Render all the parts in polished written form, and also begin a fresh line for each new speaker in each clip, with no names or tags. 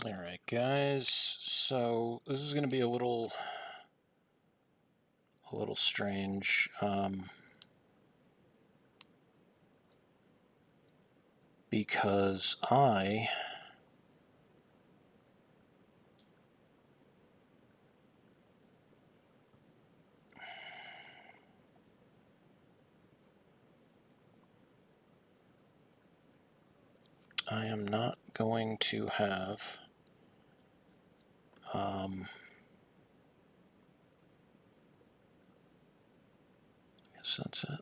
Alright guys, so this is going to be a little strange. Because I am not going to have I guess that's it.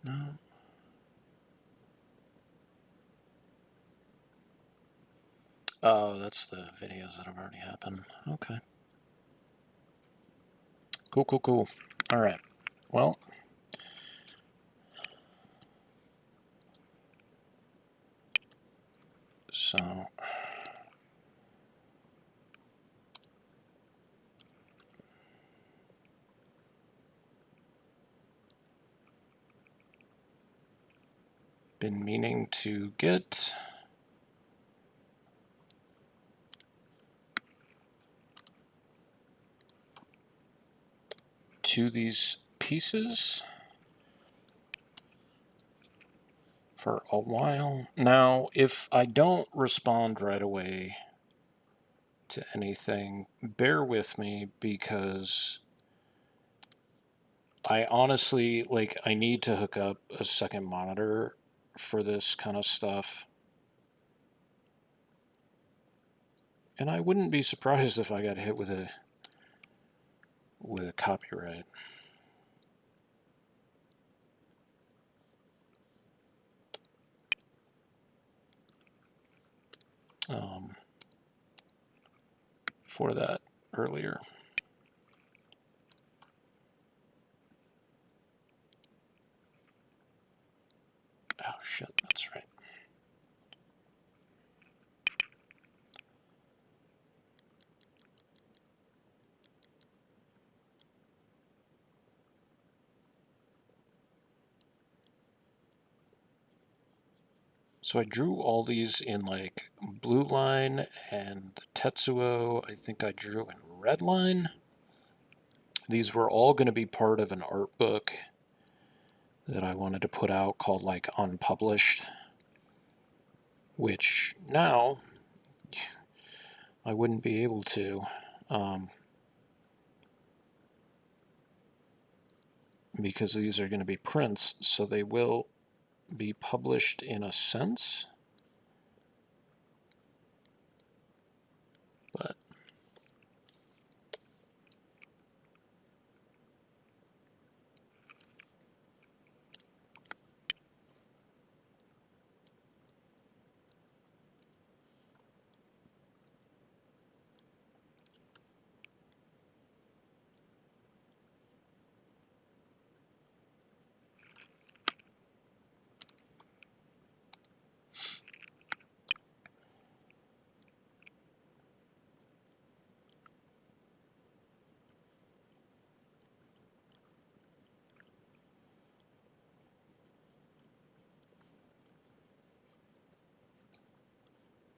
No. Oh, that's the videos that have already happened. Okay. Cool. Alright. Well, so been meaning to get to these pieces for a while. Now, if I don't respond right away to anything, bear with me because I honestly, I need to hook up a second monitor for this kind of stuff. And I wouldn't be surprised if I got hit with a copyright. For that earlier. Oh shit, that's right. So I drew all these in blue line, and the Tetsuo I think I drew in red line. These were all going to be part of an art book that I wanted to put out called Unpublished, which now I wouldn't be able to, because these are going to be prints, so they will be published in a sense. But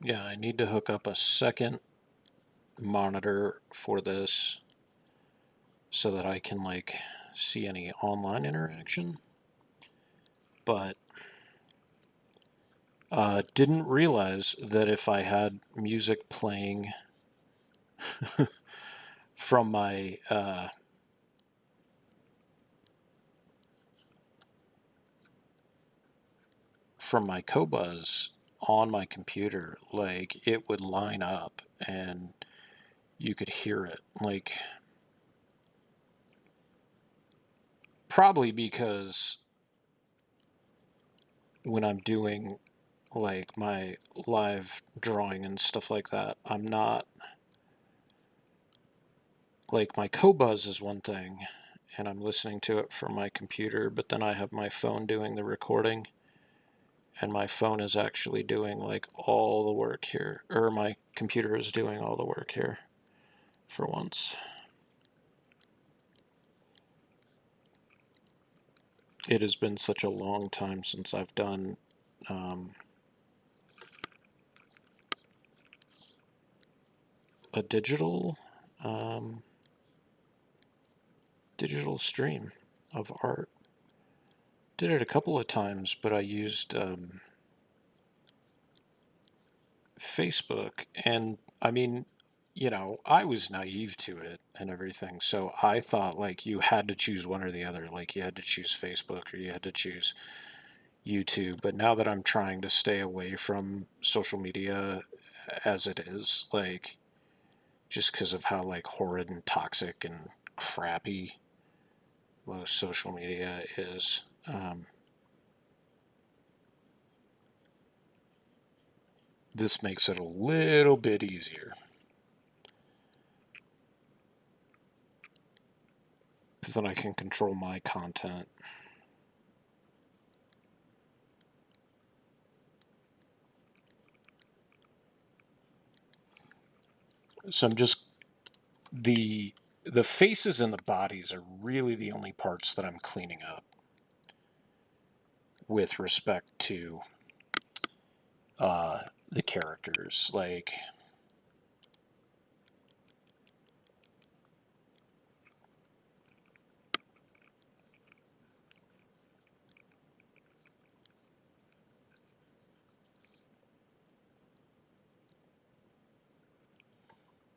yeah, I need to hook up a second monitor for this so that I can see any online interaction. But didn't realize that if I had music playing from my Qobuz on my computer, it would line up and you could hear it. Probably because when I'm doing my live drawing and stuff like that, I'm not my Qobuz is one thing and I'm listening to it from my computer, but then I have my phone doing the recording. and my phone is actually doing like all the work here, or my computer is doing all the work here for once. It has been such a long time since I've done a um, digital stream of art. Did it a couple of times, but I used Facebook, and I mean, I was naive to it and everything, so I thought like you had to choose one or the other, like you had to choose Facebook or you had to choose YouTube. But now that I'm trying to stay away from social media as it is, like just because of how like horrid and toxic and crappy most social media is, this makes it a little bit easier. Because then I can control my content. So I'm just the faces and the bodies are really the only parts that I'm cleaning up with respect to the characters. Like,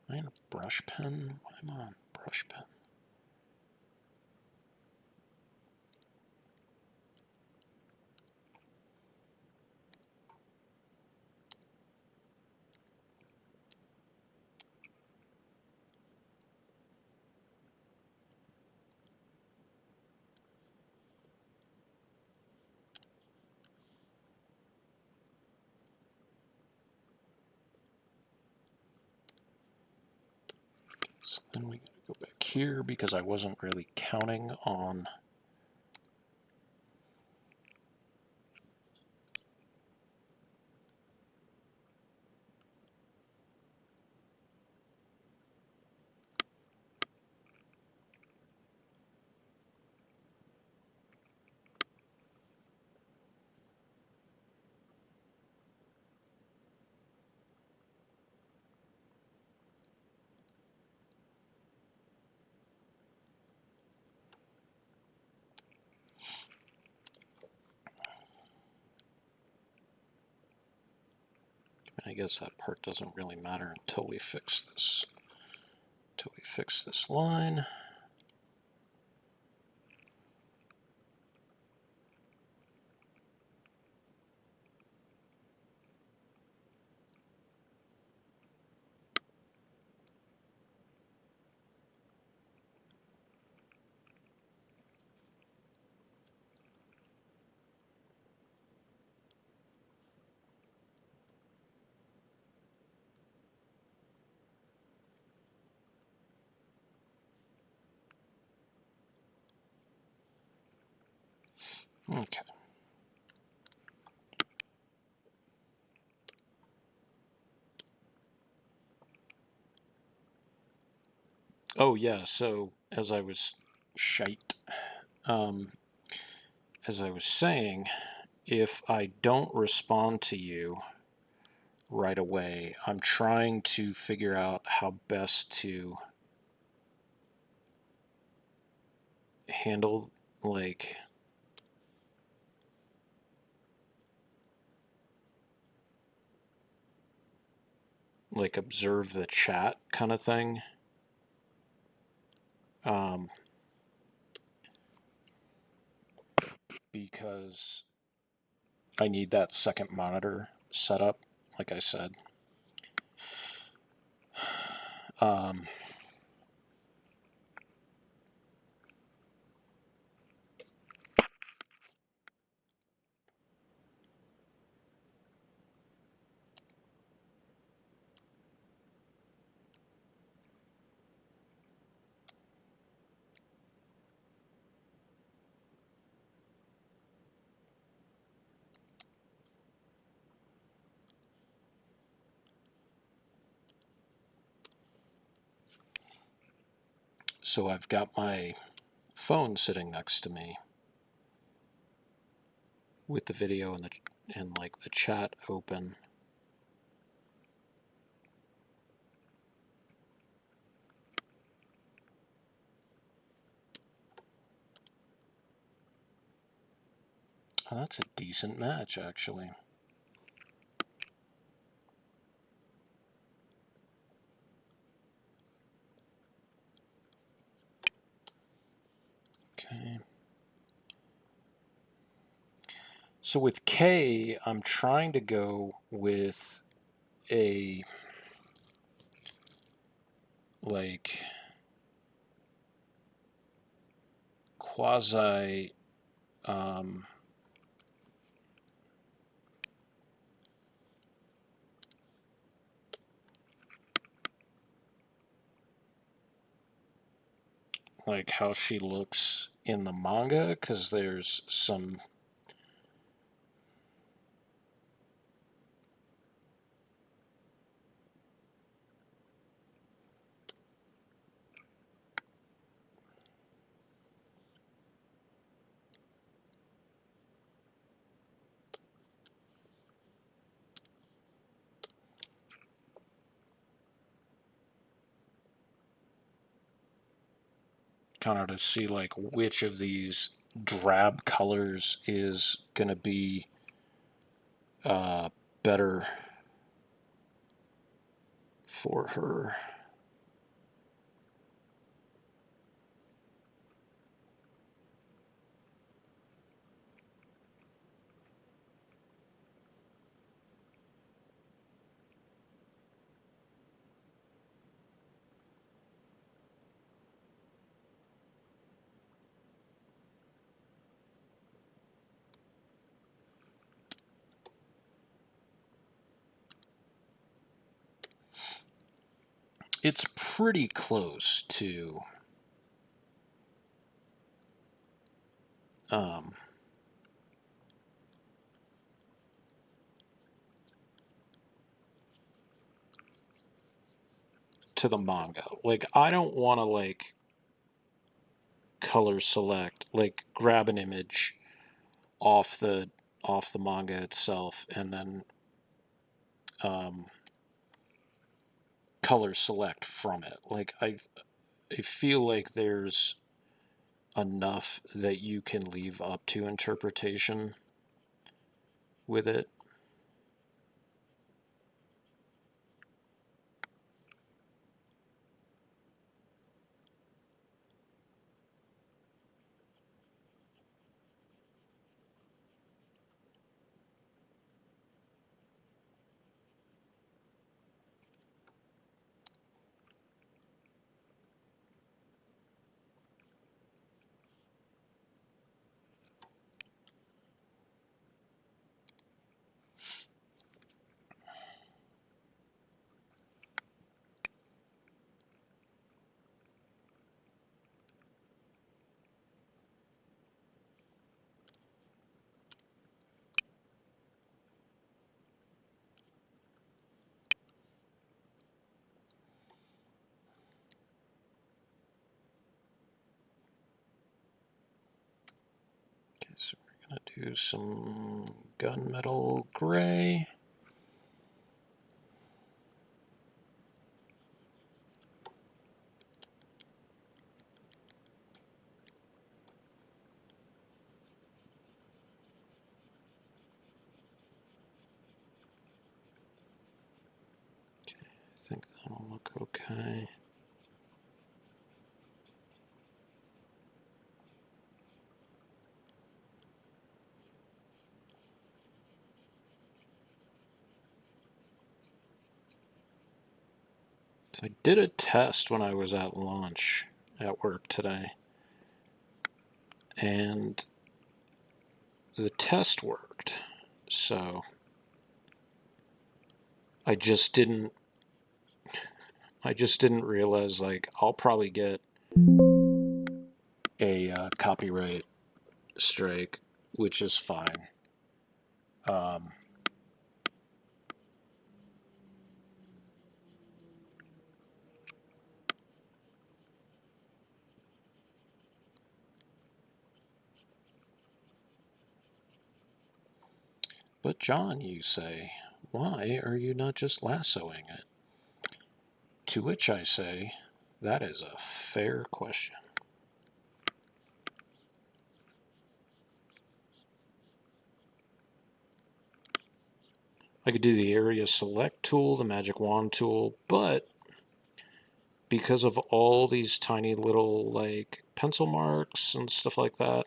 am I on a brush pen? Why am I on a brush pen? So then we gotta go back here because I wasn't really counting on. I guess that part doesn't really matter until we fix this. Until we fix this line. Okay. Oh yeah, so as I was shite, um, as I was saying, if I don't respond to you right away, I'm trying to figure out how best to handle like observe the chat kind of thing. Um, because I need that second monitor set up, like I said. Um, So I've got my phone sitting next to me with the video and like the chat open. Oh, that's a decent match, actually. Okay. So with K, I'm trying to go with a like quasi like how she looks in the manga, because there's some kind of to see like which of these drab colors is going to be better for her. It's pretty close um, to the manga. Like I don't want to like color select, like grab an image off the manga itself and then um, color select from it. Like I feel like there's enough that you can leave up to interpretation with it. Okay, so we're gonna do some gunmetal gray. I think that'll look okay. So I did a test when I was at lunch at work today, and the test worked. So I just didn't realize like I'll probably get a copyright strike, which is fine. Um, But John, you say, why are you not just lassoing it? To which I say, that is a fair question. I could do the area select tool, the magic wand tool, but because of all these tiny little like pencil marks and stuff like that,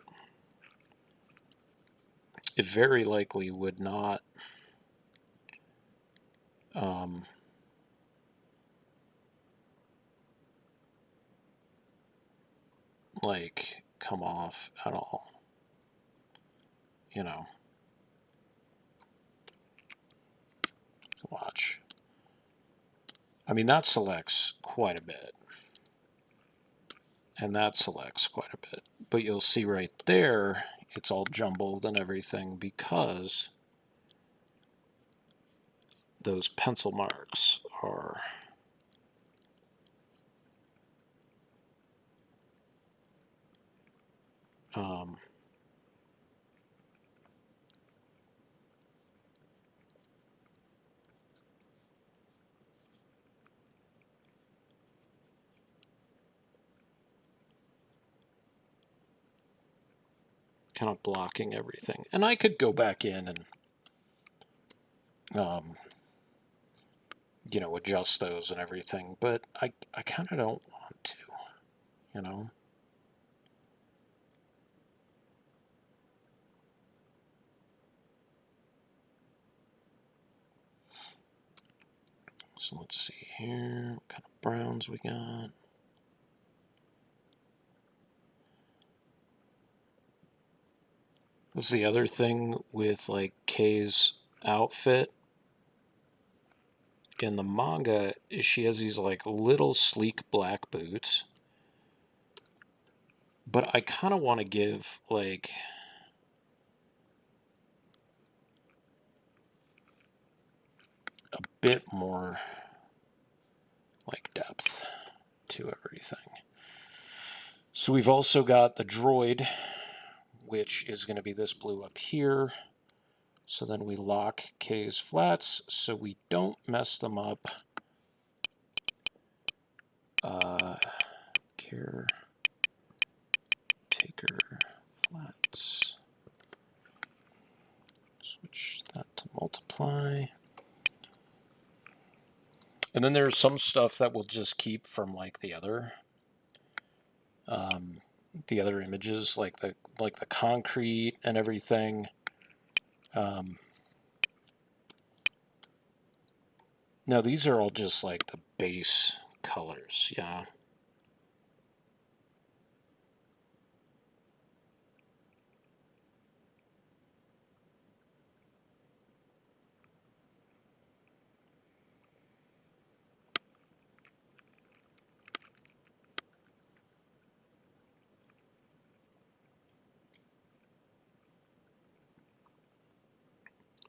it very likely would not um, like come off at all, you know. Watch. I mean, that selects quite a bit, and that selects quite a bit, but you'll see right there it's all jumbled and everything because those pencil marks are um, kind of blocking everything. And I could go back in and um, adjust those and everything, but I kind of don't want to, you know. So let's see here, what kind of browns we got. This is the other thing with like Kay's outfit in the manga is she has these like little sleek black boots. But I kind of want to give like a bit more like depth to everything. So we've also got the droid, which is going to be this blue up here. So then we lock K's flats so we don't mess them up. Caretaker flats. Switch that to multiply. And then there's some stuff that we'll just keep from like the other images, like the concrete and everything. Now these are all just like the base colors, yeah.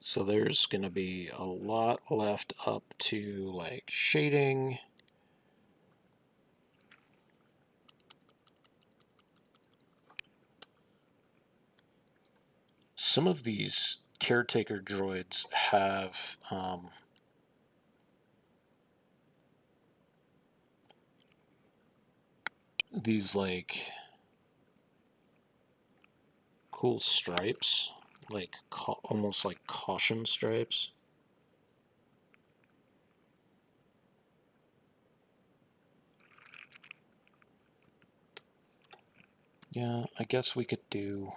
So there's going to be a lot left up to like shading. Some of these caretaker droids have these like cool stripes, like almost like caution stripes. Yeah, I guess we could do.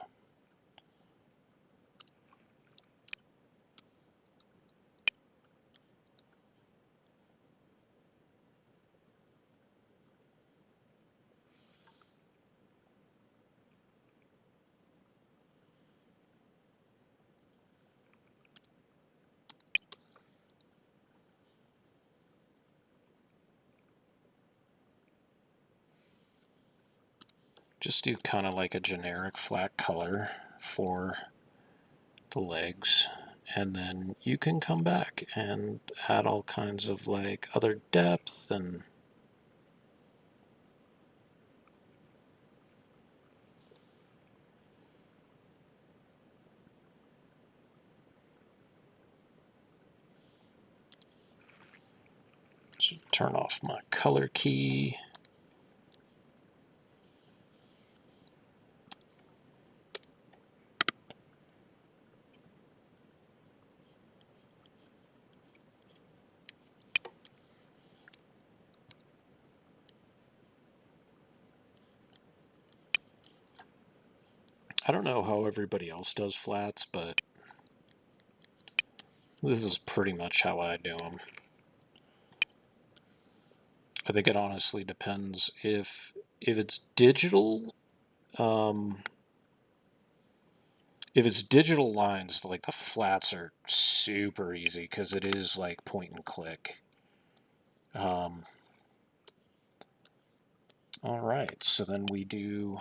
Just do kind of like a generic flat color for the legs, and then you can come back and add all kinds of like other depth and turn off my color key. I don't know how everybody else does flats, but this is pretty much how I do them. I think it honestly depends if it's digital. If it's digital lines, like the flats are super easy because it is like point and click. All right, so then we do,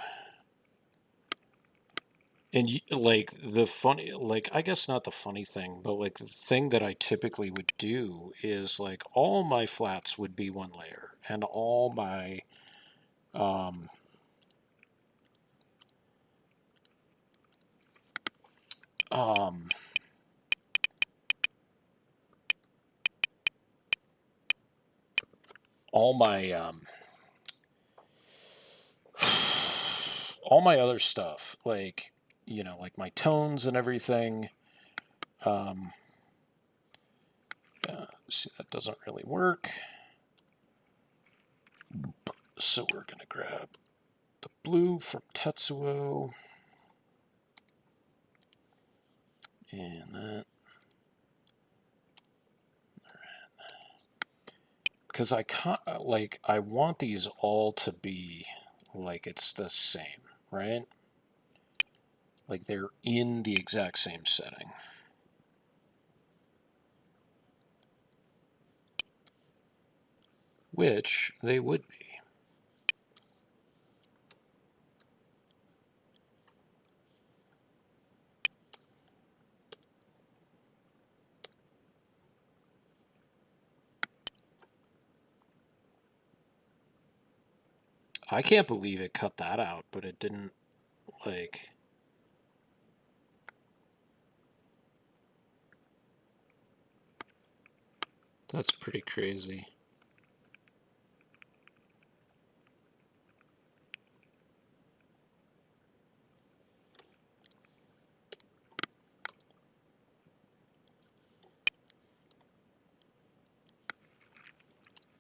and like the funny, like I guess not the funny thing, but like the thing that I typically would do is like all my flats would be one layer, and um, um, all my all my other stuff, like like my tones and everything. Um, see, that doesn't really work. So we're gonna grab the blue from Tetsuo, and that, because I can't, like I want these all to be like it's the same, right? Like they're in the exact same setting. Which they would be. I can't believe it cut that out, but it didn't, like, that's pretty crazy.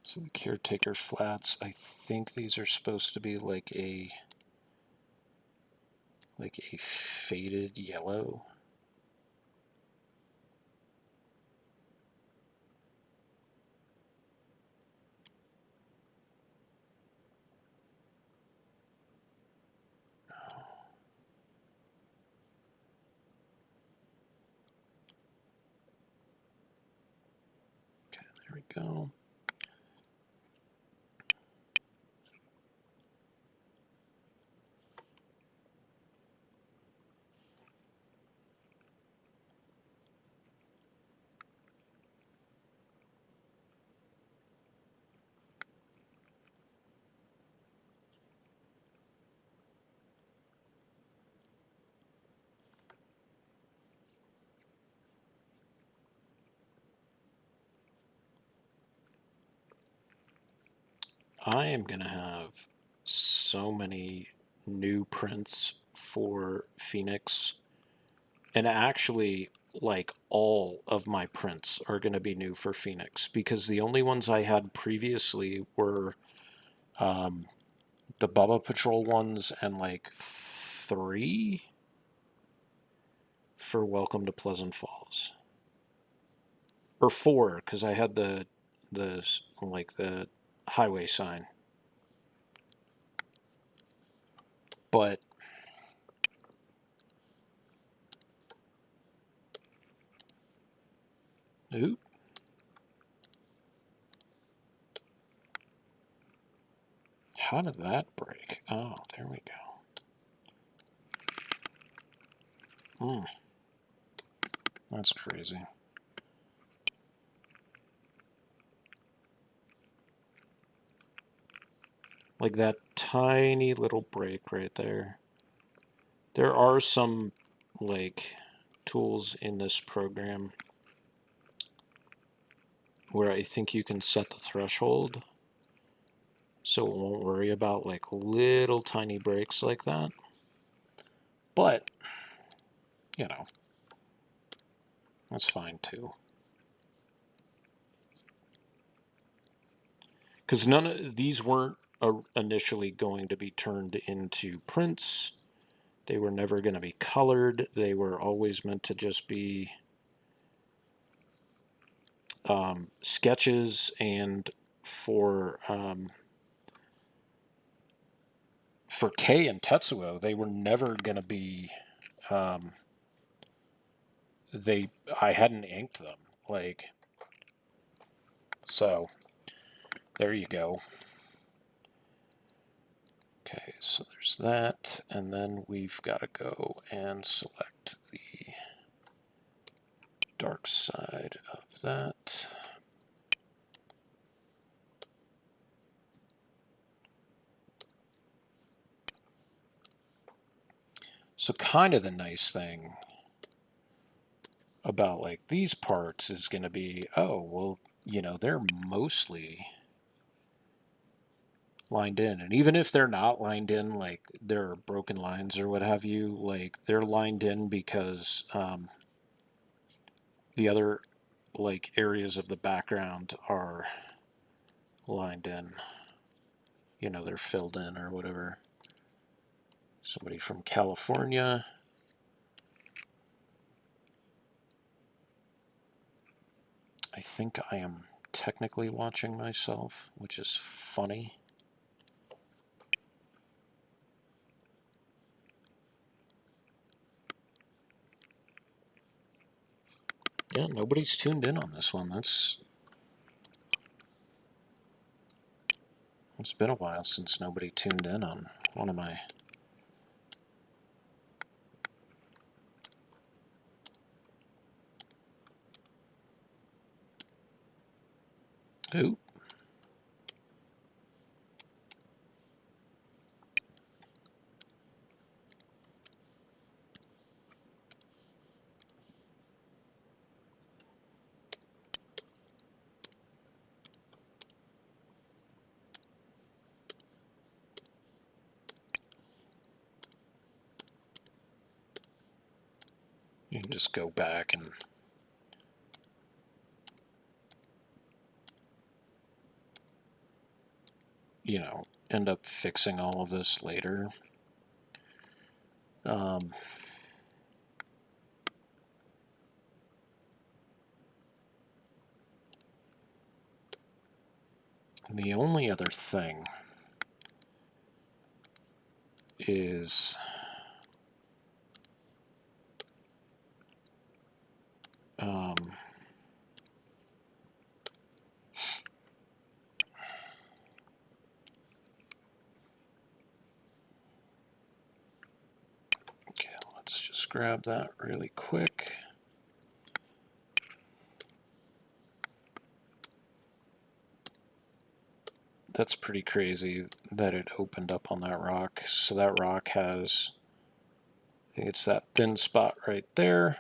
So the caretaker flats, I think these are supposed to be like a faded yellow. Okay, there we go. I am going to have so many new prints for Phoenix. And actually, like all of my prints are going to be new for Phoenix because the only ones I had previously were um, the Bubba Patrol ones and like 3 for Welcome to Pleasant Falls. Or 4 because I had the like the highway sign. But oop, how did that break? Oh, there we go. That's crazy. Like that tiny little break right there. There are some like tools in this program where I think you can set the threshold so it won't worry about like little tiny breaks like that. But, you know, that's fine too. Because none of these weren't initially going to be turned into prints. They were never going to be colored. They were always meant to just be sketches, and for Kei and Tetsuo, they were never going to be. Um, I hadn't inked them, like, so. There you go. Okay, so there's that, and then we've got to go and select the dark side of that. So kind of the nice thing about like these parts is going to be, oh, well, you know, they're mostly lined in. And even if they're not lined in, like there are broken lines or what have you, like they're lined in because the other like areas of the background are lined in. You know, they're filled in or whatever. Somebody from California. I think I am technically watching myself, which is funny. Yeah, nobody's tuned in on this one. It's been a while since nobody tuned in on one of my. Ooh. You can just go back and end up fixing all of this later. The only other thing is okay, let's just grab that really quick. That's pretty crazy that it opened up on that rock. So that rock has, I think it's that thin spot right there.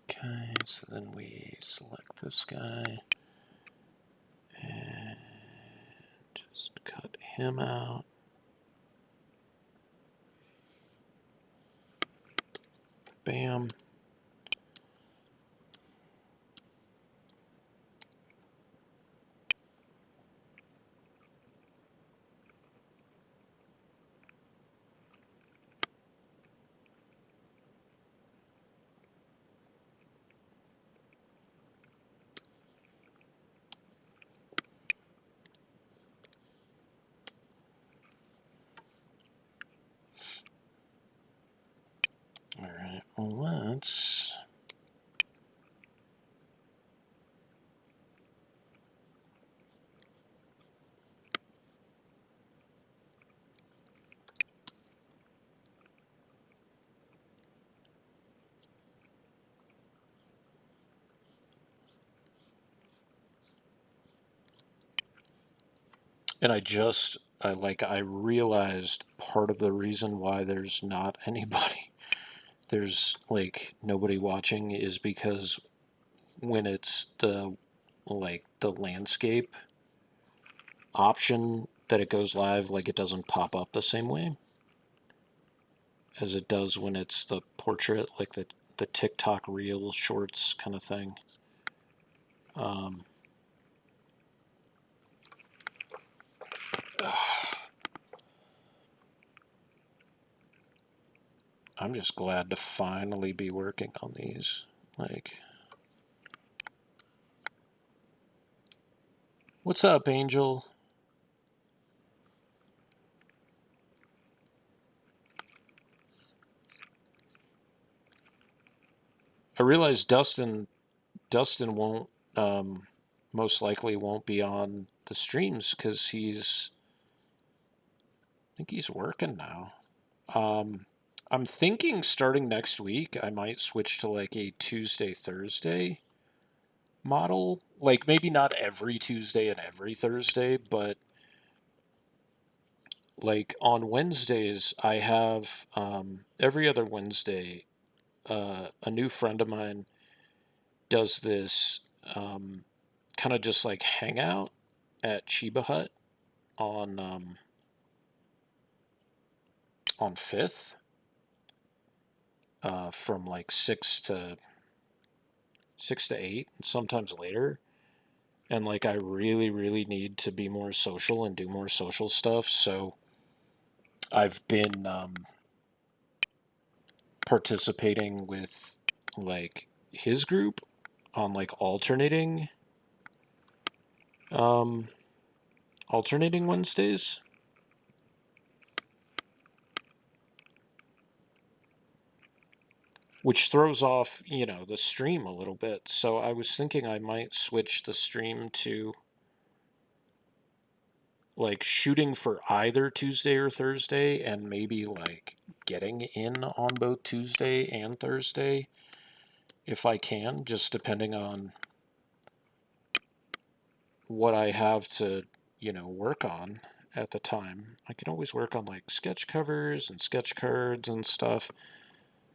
Okay, so then we select this guy and just cut him out. Bam. All right, well, let's. And I realized part of the reason why there's not anybody there's like nobody watching is because when it's the landscape option that it goes live, like it doesn't pop up the same way as it does when it's the portrait, like the TikTok reel shorts kind of thing. Um, I'm just glad to finally be working on these. Like, what's up, Angel? I realize Dustin won't most likely won't be on the streams because I think he's working now. Um, I'm thinking starting next week I might switch to like a Tuesday Thursday model. Like maybe not every Tuesday and every Thursday, but like on Wednesdays I have every other Wednesday a new friend of mine does this kind of just like hangout at Chiba Hut on on Fifth from like 6 to 8, and sometimes later. And like I really need to be more social and do more social stuff. So I've been participating with like his group on like um, alternating Wednesdays, which throws off, the stream a little bit. So I was thinking I might switch the stream to like shooting for either Tuesday or Thursday and maybe like getting in on both Tuesday and Thursday if I can, just depending on what I have to, work on at the time. I can always work on like sketch covers and sketch cards and stuff,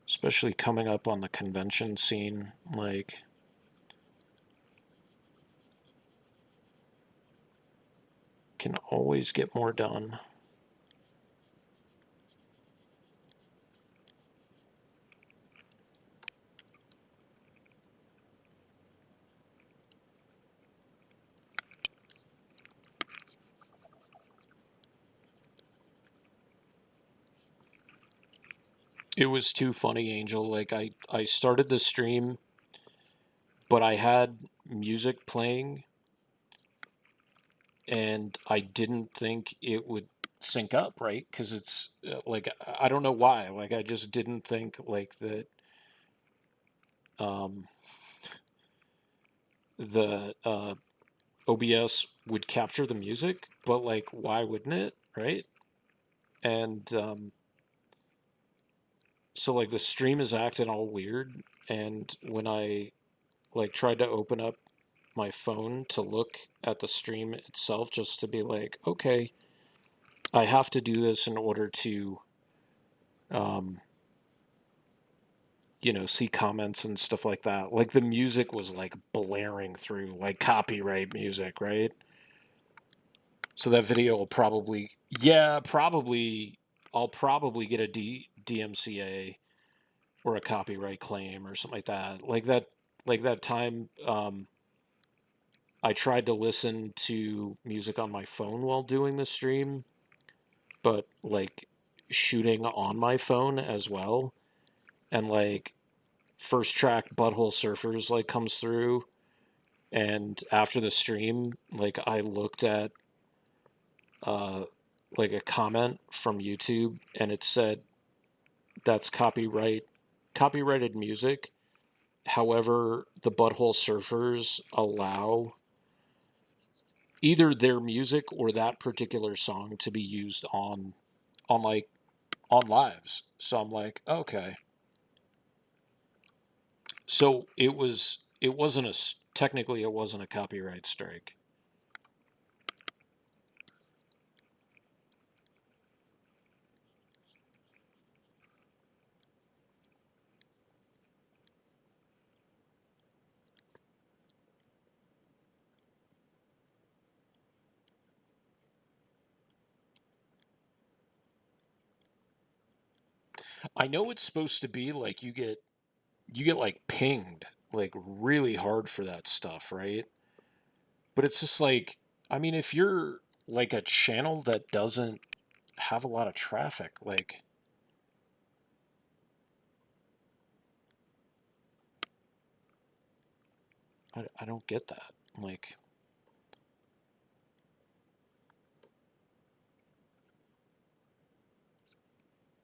especially coming up on the convention scene. Like, can always get more done. It was too funny, Angel. Like I started the stream, but I had music playing and I didn't think it would sync up, right? Because it's like I don't know why. Like I just didn't think like that. Um, the OBS would capture the music, but like why wouldn't it, right? And so like the stream is acting all weird, and when I like tried to open up my phone to look at the stream itself just to be like, okay, I have to do this in order to um, see comments and stuff like that. Like the music was like blaring through, like copyright music, right? So that video will probably, yeah, probably, I'll probably get a DMCA or a copyright claim or something like that. Like that time, I tried to listen to music on my phone while doing the stream, but like shooting on my phone as well, and like first track Butthole Surfers like comes through, and after the stream like I looked at uh like a comment from YouTube and it said that's copyrighted music. However, the Butthole Surfers allow either their music or that particular song to be used on like on lives. So I'm like, okay. So it wasn't technically it wasn't a copyright strike. I know it's supposed to be like you get like pinged like really hard for that stuff, right? But it's just like, I mean, if you're like a channel that doesn't have a lot of traffic, like I don't get that. Like,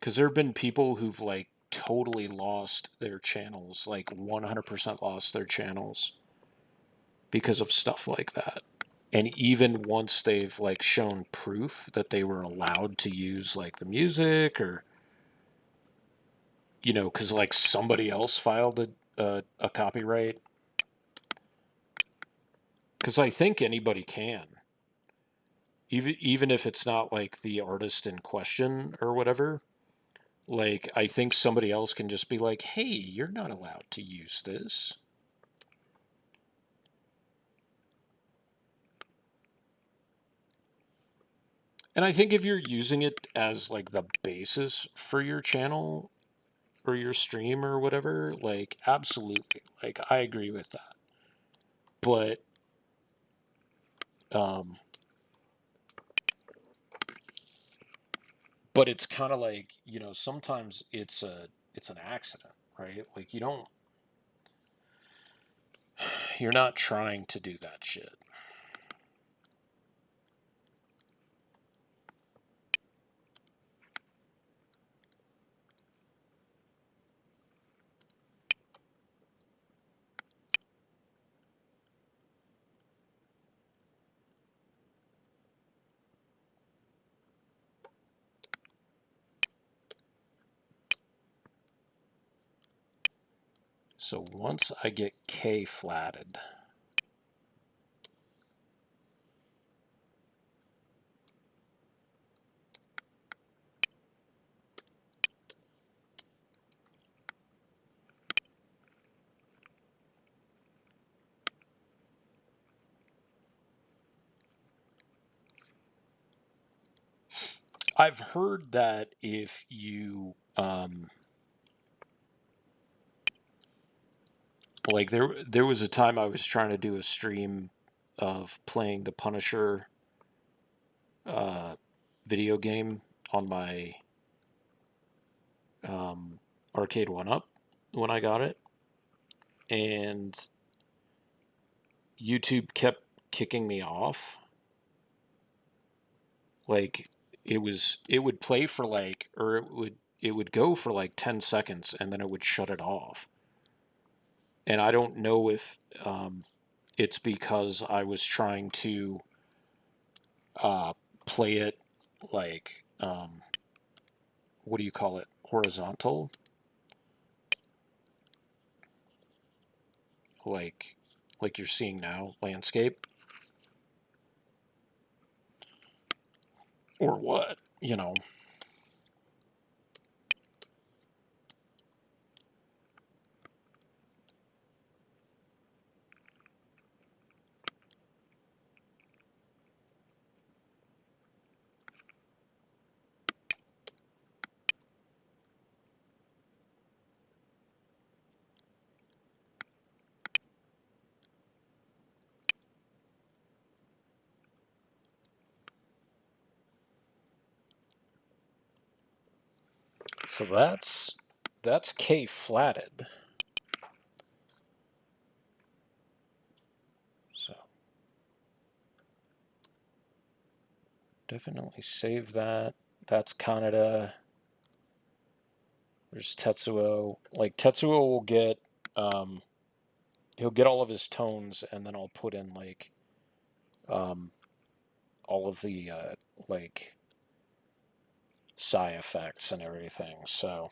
because there have been people who've like totally lost their channels, like 100% lost their channels because of stuff like that. And even once they've like shown proof that they were allowed to use like the music or, because like somebody else filed a copyright, because I think anybody can, even if it's not like the artist in question or whatever. Like, I think somebody else can just be like, hey, you're not allowed to use this. And I think if you're using it as like the basis for your channel or your stream or whatever, like, absolutely. Like, I agree with that. But, um, but it's kind of like, sometimes it's an accident, right? Like, you're not trying to do that shit. So once I get K flatted, I've heard that if you like there was a time I was trying to do a stream of playing the Punisher uh, video game on my um, arcade one up when I got it, and YouTube kept kicking me off. Like it would play for like, or it would go for like 10 seconds and then it would shut it off. And I don't know if it's because I was trying to uh, play it like what do you call it, horizontal, like you're seeing now, landscape, or what. So that's K flatted. So definitely save that. That's Canada. There's Tetsuo. Like Tetsuo will get um, he'll get all of his tones, and then I'll put in like um, all of the like psi effects and everything. So,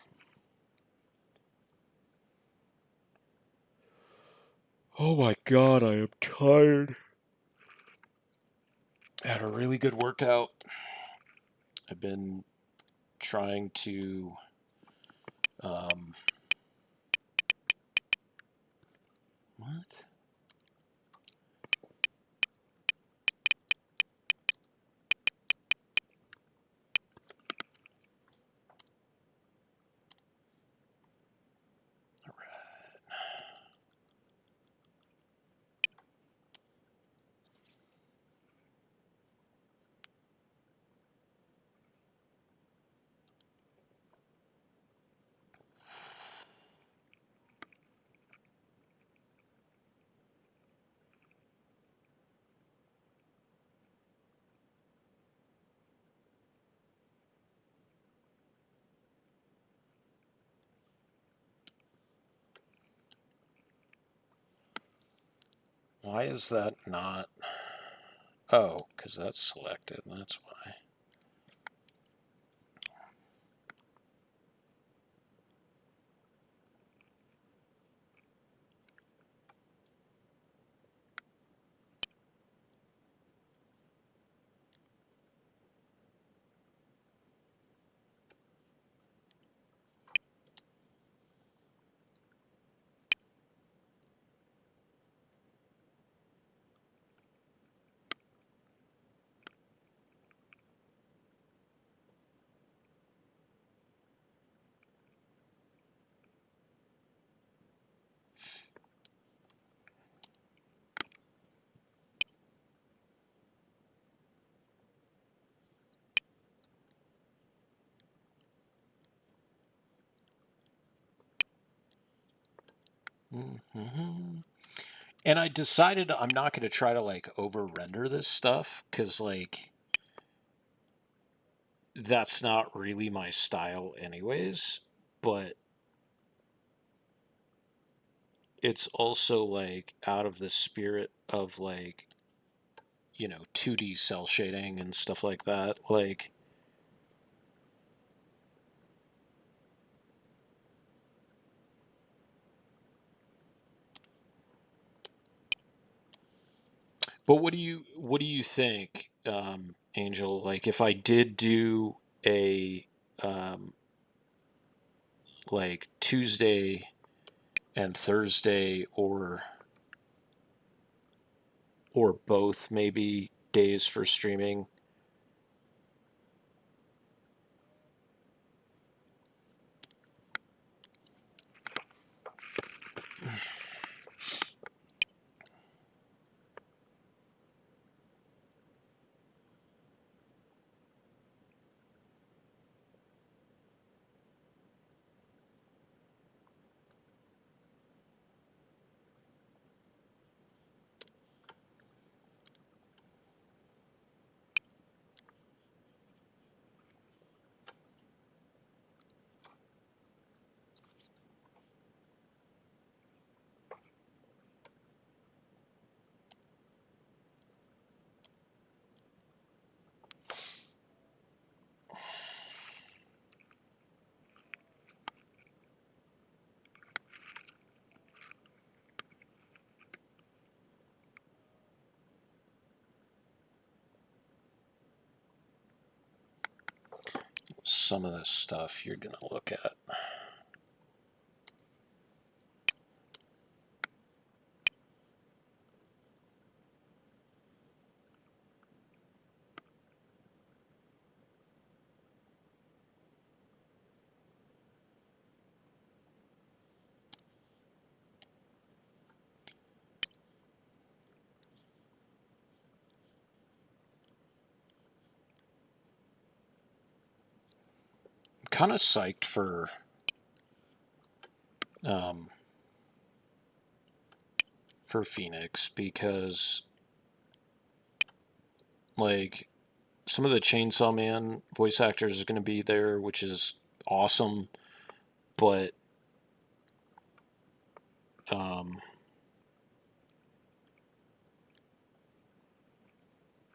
oh my god, I am tired. I had a really good workout. I've been trying to um, what? Why is that not? Oh, because that's selected. That's why. Mm-hmm. And I decided I'm not going to try to like over render this stuff because like that's not really my style anyways. But it's also like out of the spirit of like, 2D cell shading and stuff like that. Like, but what do you think, Angel? Like, if I did do a um, like Tuesday and Thursday, or both maybe days for streaming. Some of this stuff you're gonna look at. I'm kind of psyched um, for Phoenix because like some of the Chainsaw Man voice actors are going to be there, which is awesome. But um,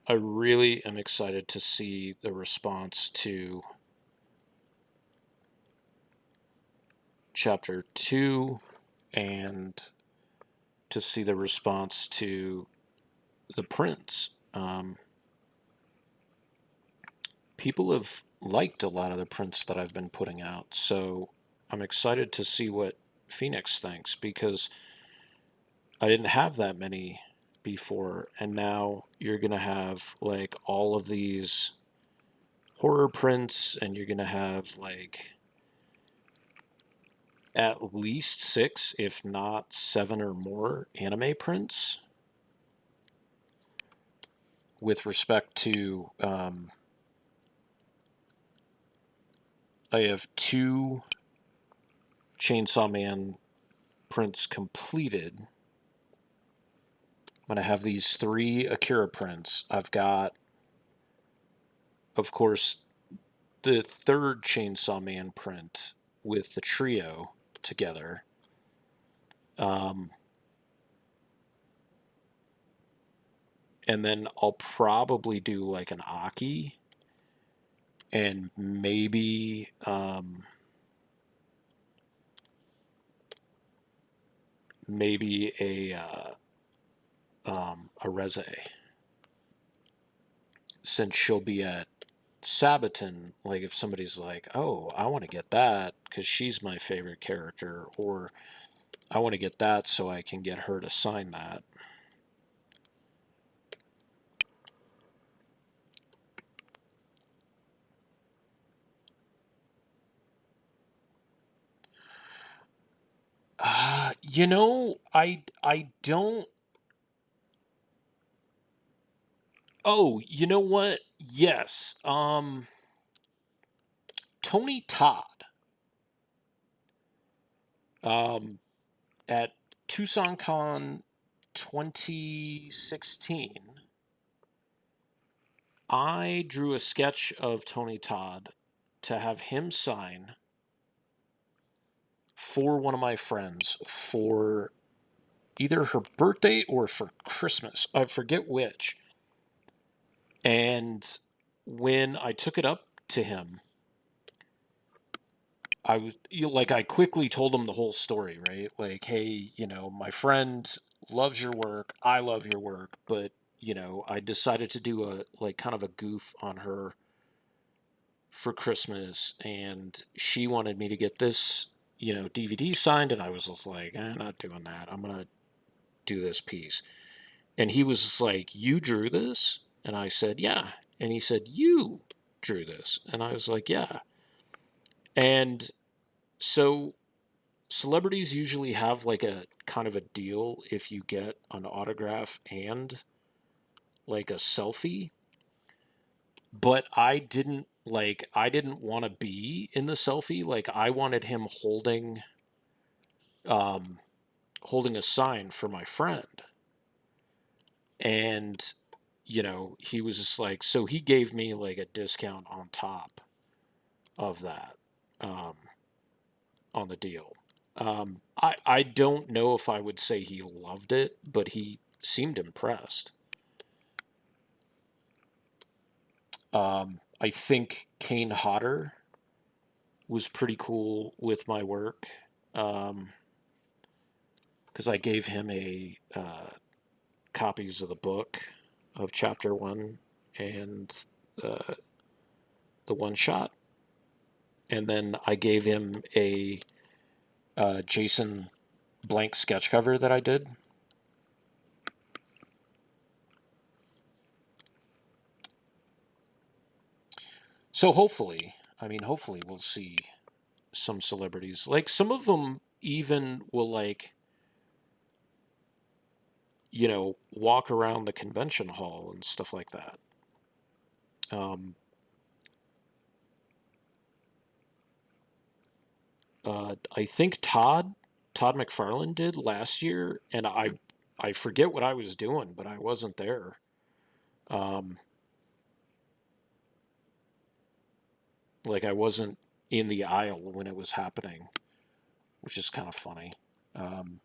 I really am excited to see the response to Chapter 2 and to see the response to The Prince. People have liked a lot of the prints that I've been putting out, so I'm excited to see what Phoenix thinks because I didn't have that many before, and now you're gonna have like all of these horror prints, and you're gonna have like at least six, if not seven or more, anime prints with respect to. I have two Chainsaw Man prints completed. I'm going to have these three Akira prints. I've got, of course, the third Chainsaw Man print with the trio together. Um, and then I'll probably do like an Aki and maybe a Reze, since she'll be at Sabaton. Like if somebody's like, "Oh, I want to get that because she's my favorite character," or "I want to get that so I can get her to sign that." I don't. Oh, you know what? Yes. Tony Todd. Um, at Tucson Con 2016, I drew a sketch of Tony Todd to have him sign for one of my friends for either her birthday or for Christmas. I forget which. And when I took it up to him, I quickly told him the whole story, right? Like, hey, my friend loves your work. I love your work, but I decided to do a like kind of a goof on her for Christmas, and she wanted me to get this, DVD signed, and I was just like, not doing that. I'm gonna do this piece. And he was just like, "You drew this?" And I said, "Yeah." And he said, "You drew this?" And I was like, "Yeah." And so celebrities usually have like a kind of a deal if you get an autograph and like a selfie, but I didn't want to be in the selfie. Like I wanted him um holding a sign for my friend. And he was just like, so he gave me like a discount on top of that, um on the deal. I don't know if I would say he loved it, but he seemed impressed. I think Kane Hodder was pretty cool with my work, because I gave him a copies of the book of Chapter One and uh, the one shot, and then I gave him a Jason blank sketch cover that I did. So hopefully we'll see some celebrities. Like some of them even will walk around the convention hall and stuff like that. Um, I think Todd McFarlane did last year, and I forget what I was doing, but I wasn't there. Um, like I wasn't in the aisle when it was happening, which is kind of funny. Um,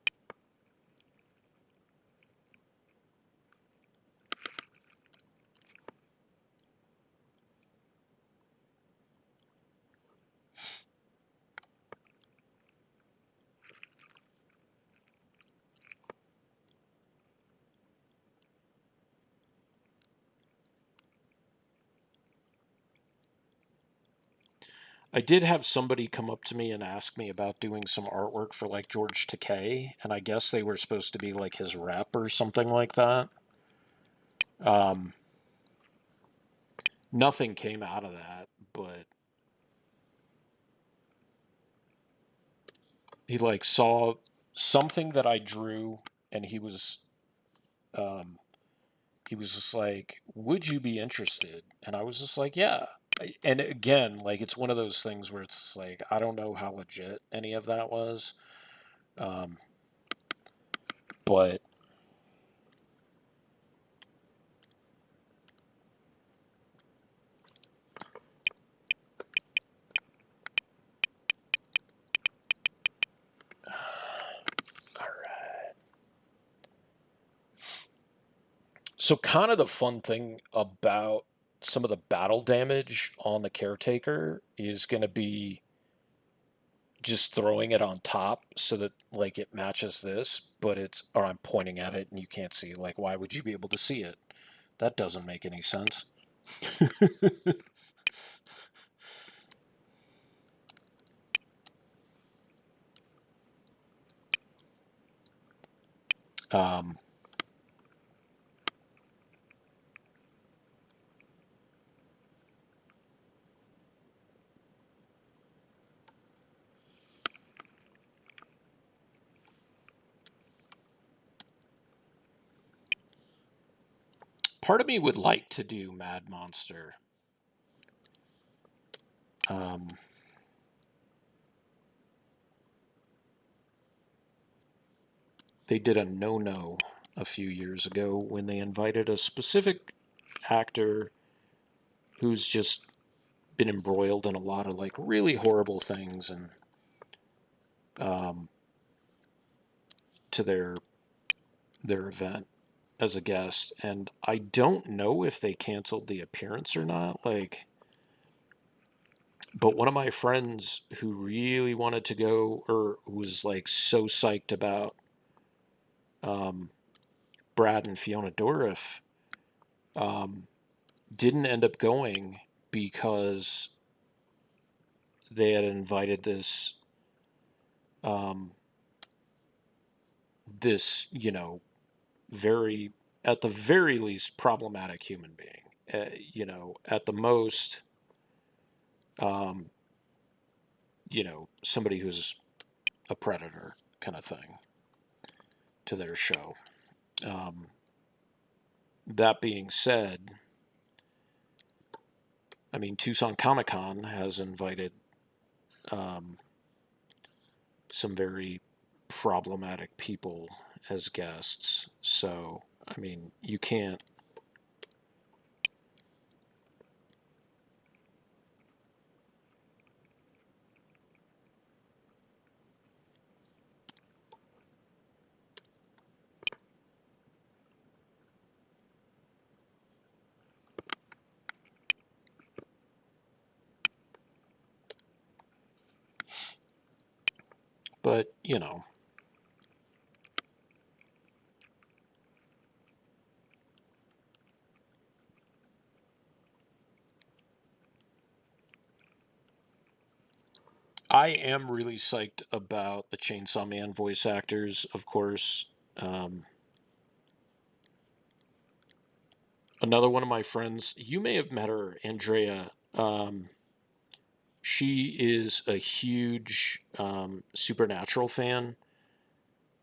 I did have somebody come up to me and ask me about doing some artwork for like George Takei, and I guess they were supposed to be like his rep or something like that. Um, Nothing came out of that, but he like saw something that I drew, and um, he was just like, "Would you be interested?" And I was just like, "Yeah." And again, like it's one of those things where it's just like I don't know how legit any of that was, um, but So kind of the fun thing about some of the battle damage on the caretaker is going to be just throwing it on top so that like it matches this, but it's or I'm pointing at it and you can't see. Like, why would you be able to see it? That doesn't make any sense. um, Part of me would like to do Mad Monster. Um, they did a no-no a few years ago when they invited a specific actor who's just been embroiled in a lot of like really horrible things and um, to their event as a guest, and I don't know if they canceled the appearance or not. Like, but one of my friends who really wanted to go or was like so psyched about um, Brad and Fiona Dourif um, didn't end up going because they had invited um, this very at the very least problematic human being. At the most, um, somebody who's a predator kind of thing to their show. Um, that being said, I mean, Tucson Comic Con has invited um, some very problematic people as guests. So, I mean, you can't. But, I am really psyched about the Chainsaw Man voice actors, of course. Um, Another one of my friends, you may have met her, Andrea. She is a huge Supernatural fan.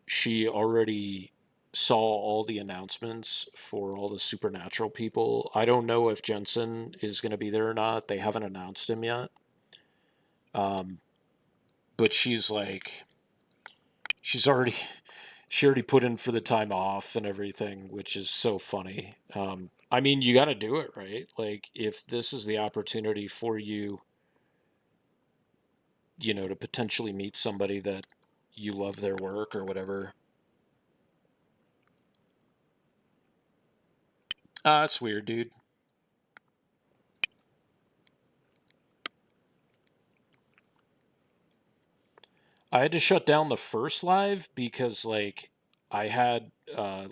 She already saw all the announcements for all the Supernatural people. I don't know if Jensen is going to be there or not. They haven't announced him yet. Um, but she's already she already put in for the time off and everything, which is so funny. I mean, you got to do it, right? Like, if this is the opportunity for you, to potentially meet somebody that you love their work or whatever. That's weird, dude. I had to shut down the first live because, like, I had,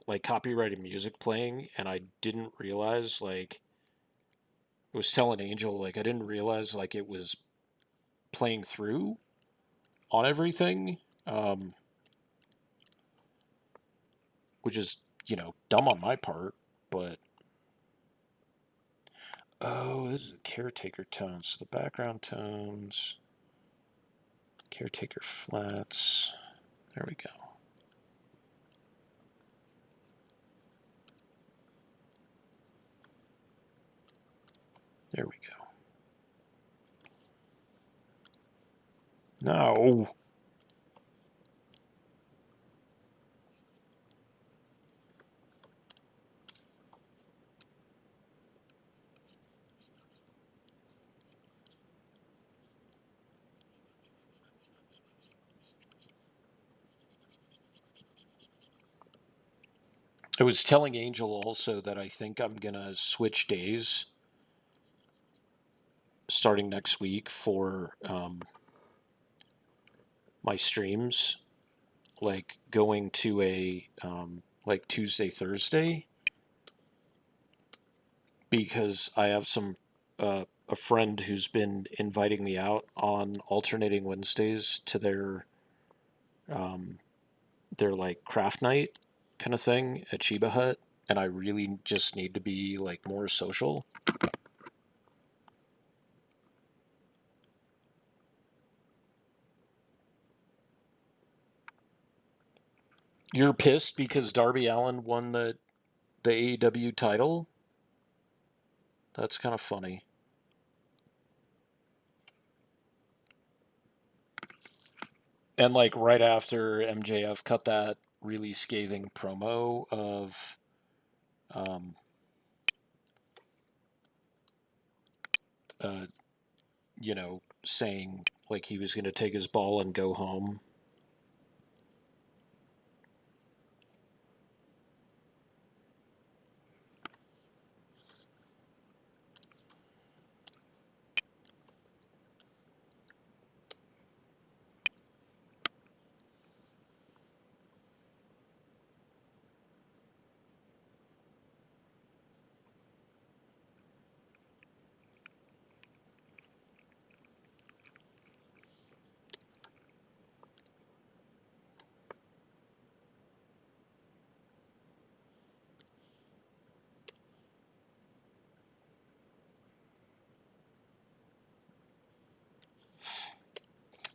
like, copyrighted music playing and I didn't realize, like, I was telling Angel, like, I didn't realize, like, it was playing through on everything, um, which is, dumb on my part, but. Oh, this is the caretaker tones. So the background tones, caretaker flats. There we go. There we go. No. I was telling Angel also that I think I'm gonna switch days starting next week for my streams, like going to a like Tuesday, Thursday, because I have a friend who's been inviting me out on alternating Wednesdays to um, their like craft night kind of thing at Chiba Hut, and I really just need to be like more social. You're pissed because Darby Allin won the AEW title? That's kind of funny. And like right after MJF cut that really scathing promo of um, uh, saying like he was going to take his ball and go home.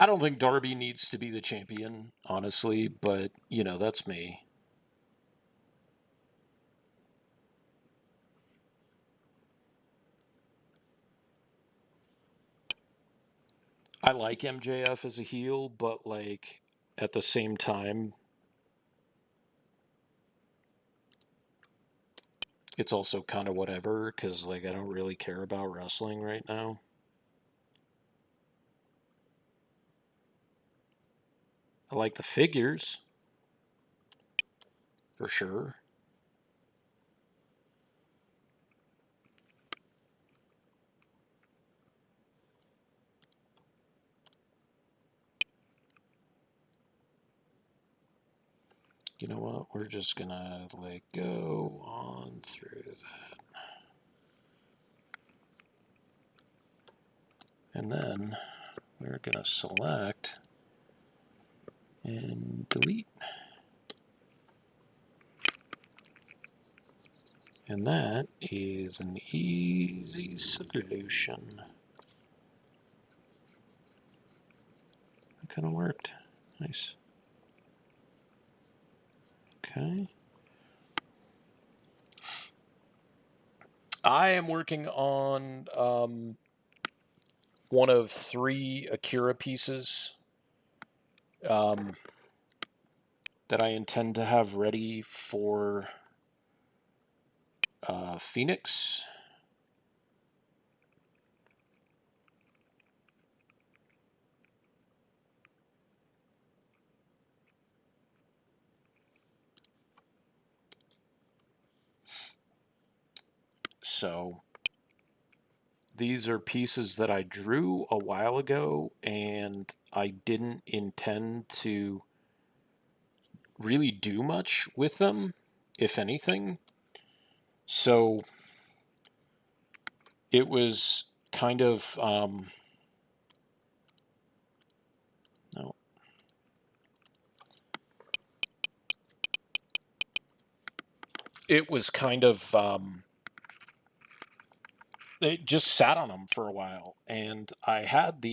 I don't think Darby needs to be the champion, honestly, but that's me. I like MJF as a heel, but like at the same time, it's also kind of whatever because like I don't really care about wrestling right now. I like the figures for sure. You know what? We're just gonna like go on through that. And then we're gonna select and delete. And that is an easy solution. It kind of worked. Nice. Okay. I am working on one of 3 Akira pieces um, that I intend to have ready for Phoenix. So these are pieces that I drew a while ago, and I didn't intend to really do much with them, if anything. So it was kind of no, it was kind of it just sat on them for a while, and I had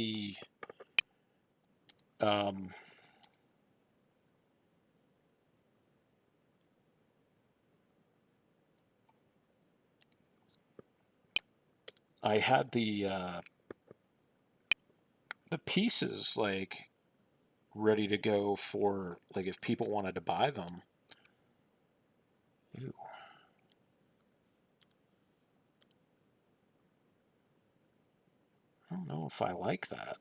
um, I had the pieces like ready to go for like if people wanted to buy them. Ew. I don't know if I like that.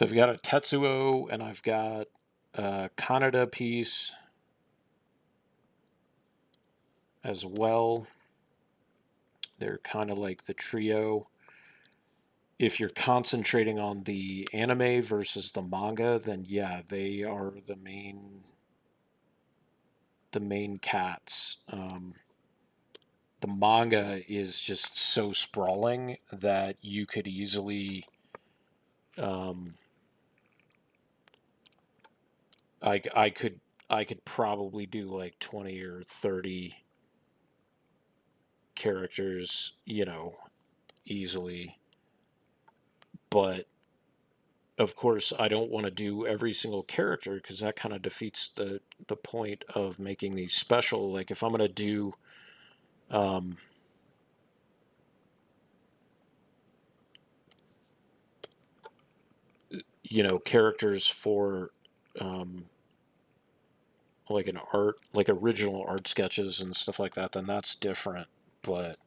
So I've got a Tetsuo and I've got a Kaneda piece as well. They're kind of like the trio. If you're concentrating on the anime versus the manga, then yeah, they are the main cats. The manga is just so sprawling that you could easily um, I could probably do like 20 or 30 characters, easily. But of course, I don't want to do every single character because that kind of defeats the point of making these special. Like if I'm going to do um, characters for um, like an art, like original art sketches and stuff like that, then that's different. But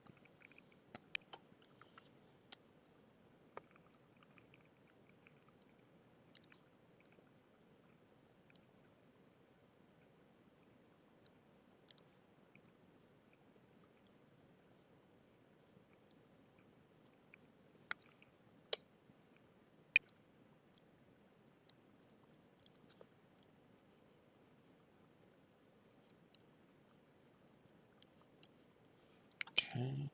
okay.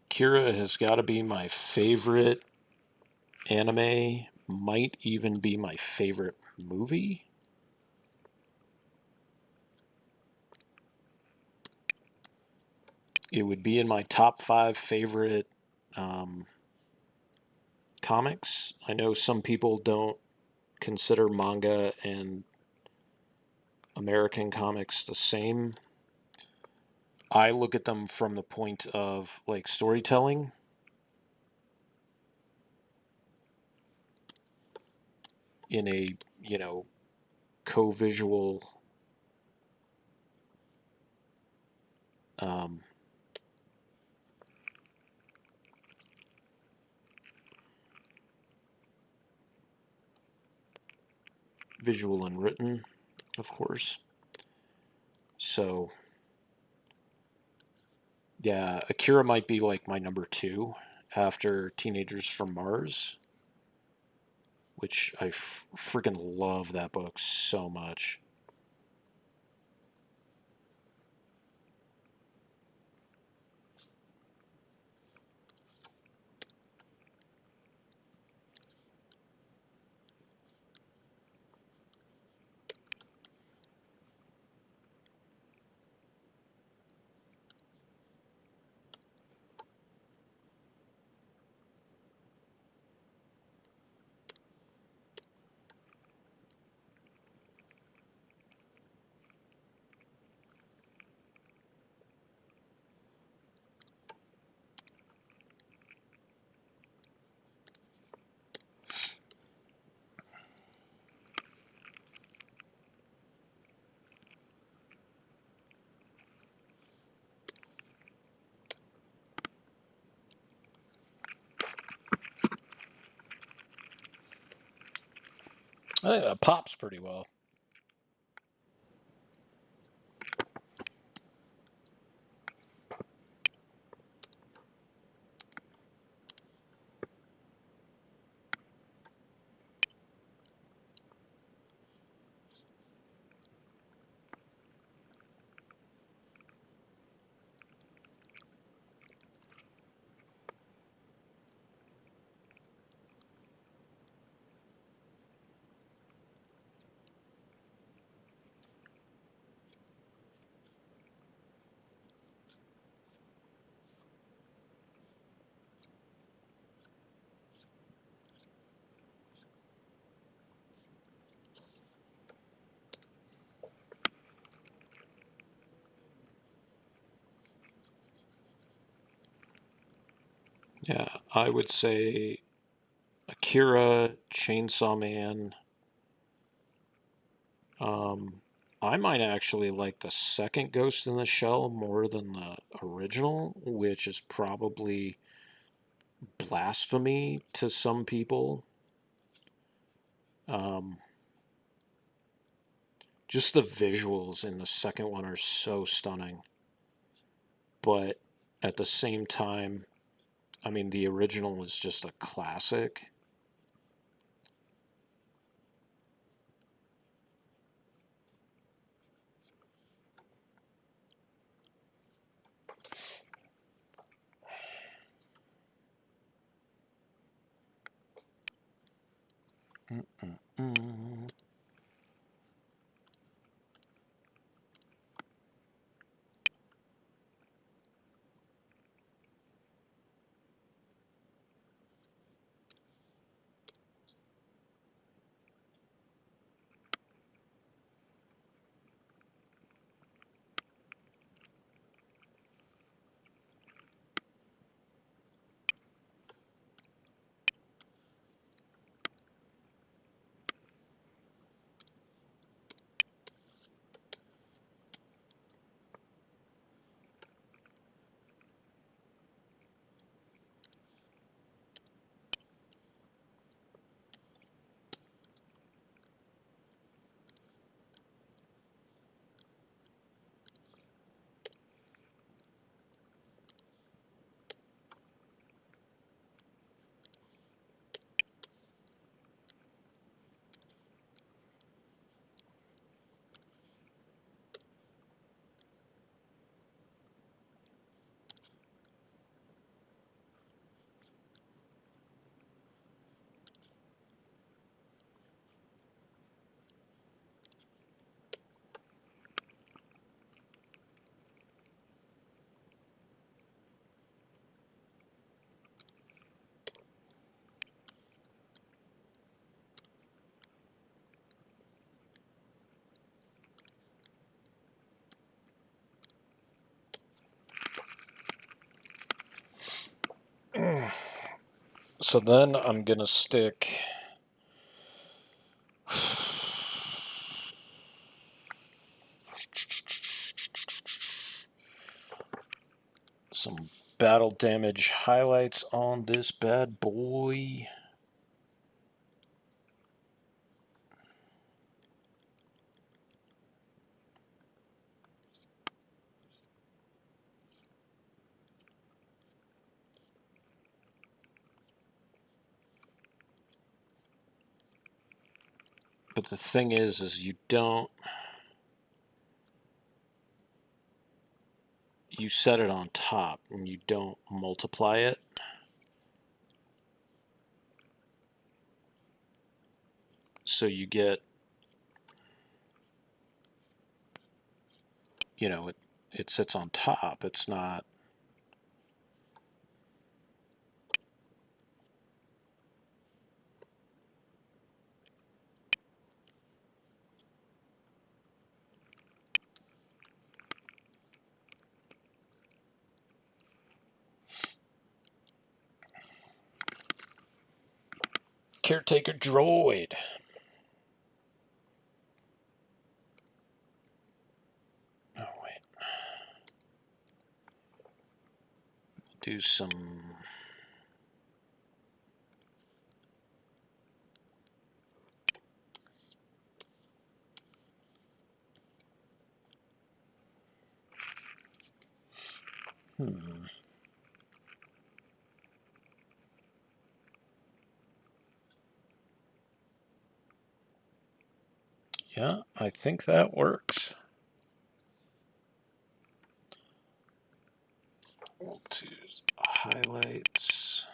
Kira has got to be my favorite anime, might even be my favorite movie. It would be in my top 5 favorite um, comics. I know some people don't consider manga and American comics the same. I look at them from the point of like storytelling in a, co-visual um, visual and written, of course. So, yeah, Akira might be like my number 2 after Teenagers from Mars, which I freaking love that book so much. I think that pops pretty well. Yeah, I would say Akira, Chainsaw Man, um, I might actually like the second Ghost in the Shell more than the original, which is probably blasphemy to some people. Um, just the visuals in the second one are so stunning. But at the same time, I mean, the original is just a classic. Mm-mm-mm. So then I'm gonna stick some battle damage highlights on this bad boy. But the thing is you set it on top and you don't multiply it. So you get, it sits on top. It's not. Caretaker droid. Oh, wait. Do some. Hmm. Yeah, I think that works. We'll choose highlights.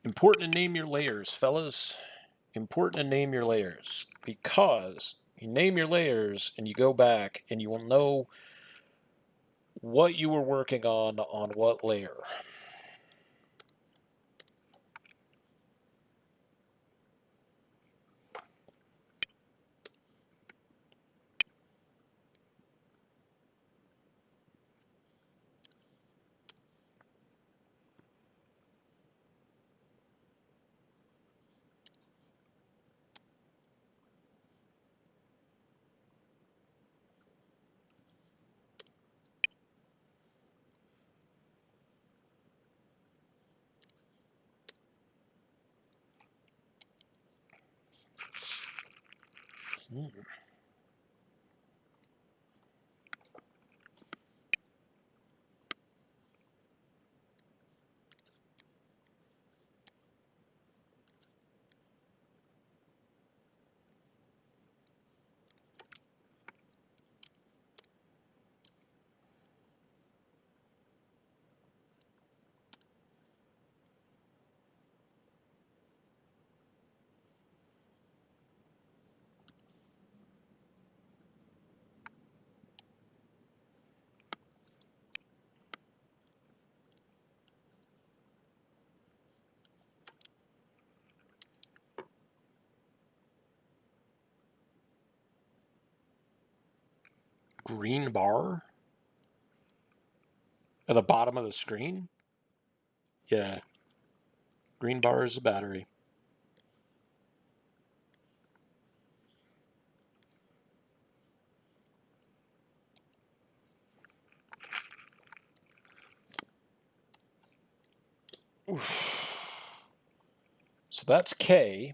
Important to name your layers, fellas. Important to name your layers, because you name your layers and you go back and you will know what you were working on what layer. Mm. Green bar at the bottom of the screen? Yeah, green bar is a battery. Oof. So that's K.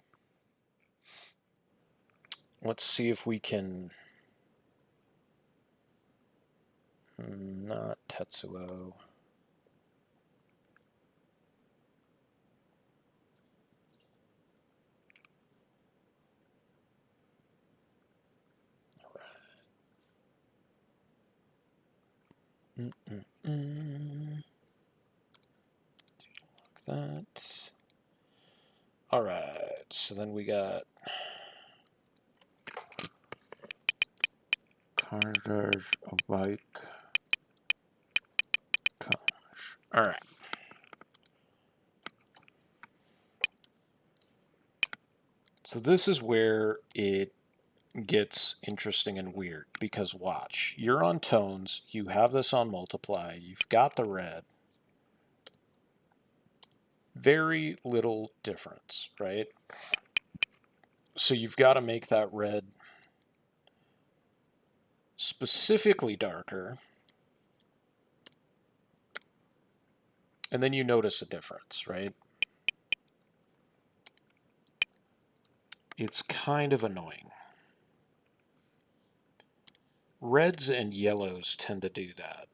Let's see if we can... Not Tetsuo. Like that. Alright, so then we got Carter's a bike. Alright. So this is where it gets interesting and weird, because watch, you're on tones, you have this on multiply, you've got the red. Very little difference, right? So you've got to make that red specifically darker, and then you notice a difference, right? It's kind of annoying. Reds and yellows tend to do that.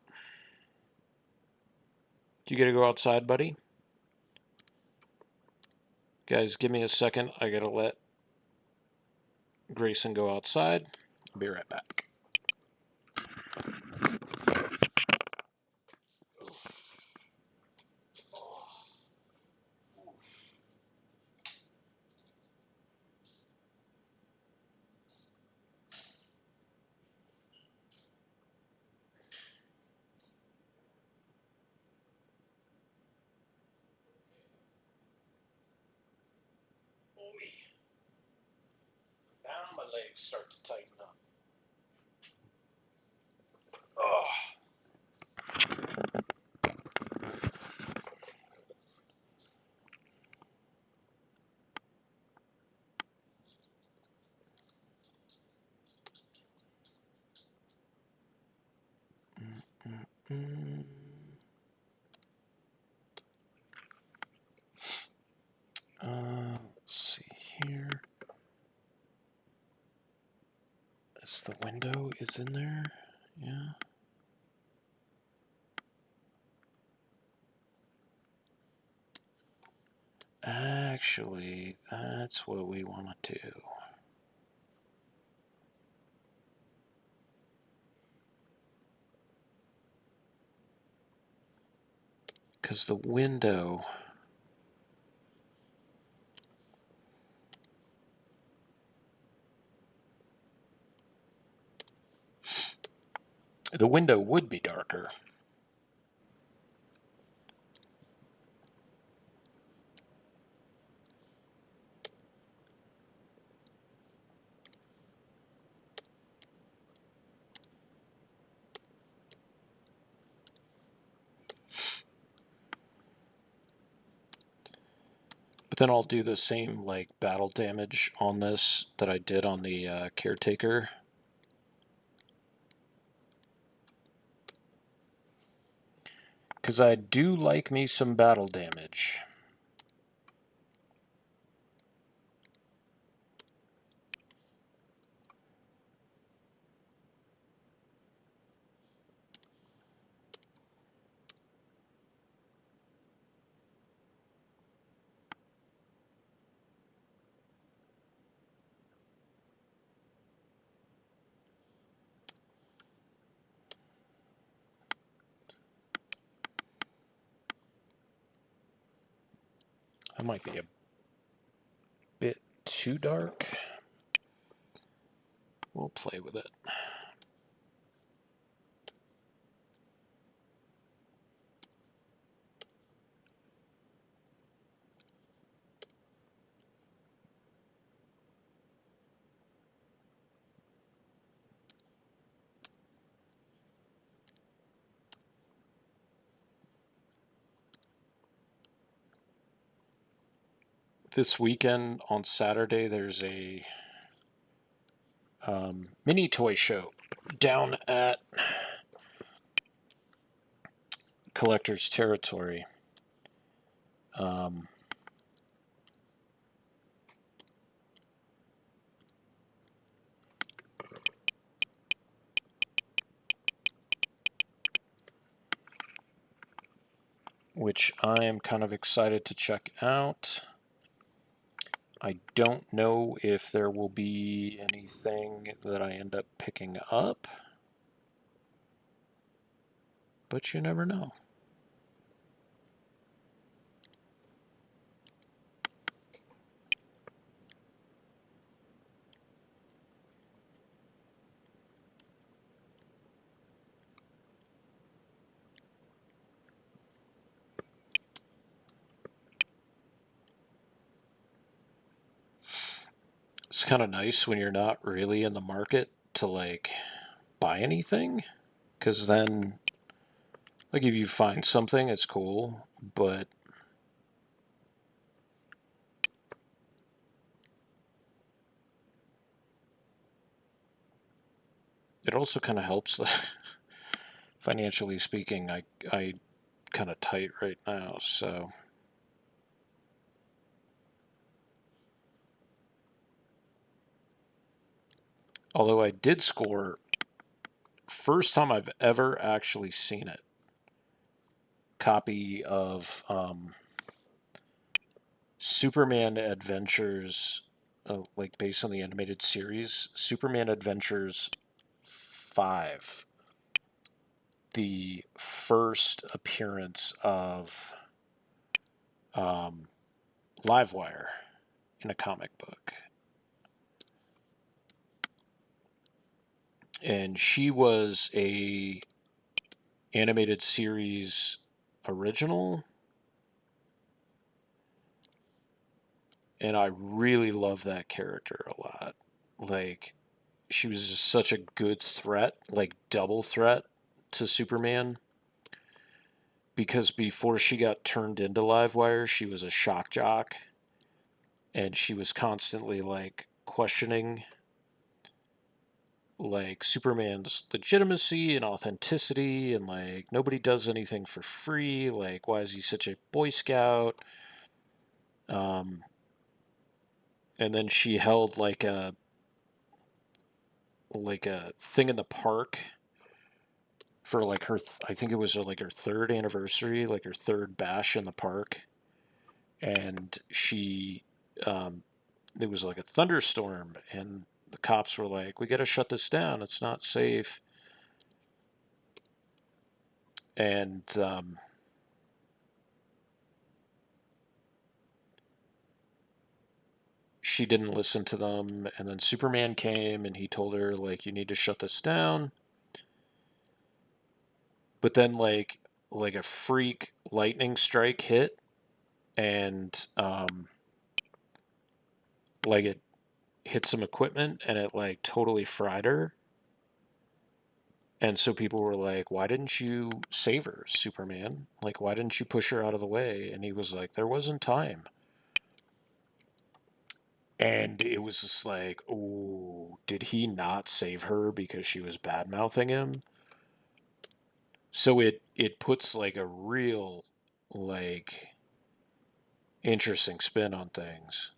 Do you get to go outside, buddy? Guys, give me a second. I gotta let Grayson go outside. I'll be right back. Now my legs start to tighten up. Oh. Let's see here. Is the window is in there? Yeah. Actually, that's what we want to do. Because the window... The window would be darker. But then I'll do the same like battle damage on this that I did on the caretaker. Because I do like me some battle damage. That might be a bit too dark. We'll play with it. This weekend on Saturday, there's a mini toy show down at Collector's Territory. Um, which I am kind of excited to check out. I don't know if there will be anything that I end up picking up, but you never know. It's kind of nice when you're not really in the market to like buy anything, because then like if you find something, it's cool, but it also kind of helps. Financially speaking, I kind of tight right now, so although I did score first time I've ever actually seen it, copy of Superman Adventures, like based on the animated series, Superman Adventures 5, the first appearance of um, Livewire in a comic book. And she was a animated series original, and I really love that character a lot. Like she was just such a good threat, like double threat to Superman, because before she got turned into Livewire, she was a shock jock, and she was constantly like questioning like Superman's legitimacy and authenticity, and like nobody does anything for free, like why is he such a boy scout? um and then she held like a thing in the park for like her I think it was like her third anniversary, like her third bash in the park, and she it was like a thunderstorm, and the cops were like, we got to shut this down, it's not safe. And she didn't listen to them, and then Superman came and he told her like, you need to shut this down. But then like a freak lightning strike hit, and like it hit some equipment, and it like totally fried her. And so people were like, why didn't you save her, Superman? Like, why didn't you push her out of the way? And he was like, there wasn't time. And it was just like, oh, did he not save her because she was bad mouthing him? So it puts like a real like interesting spin on things.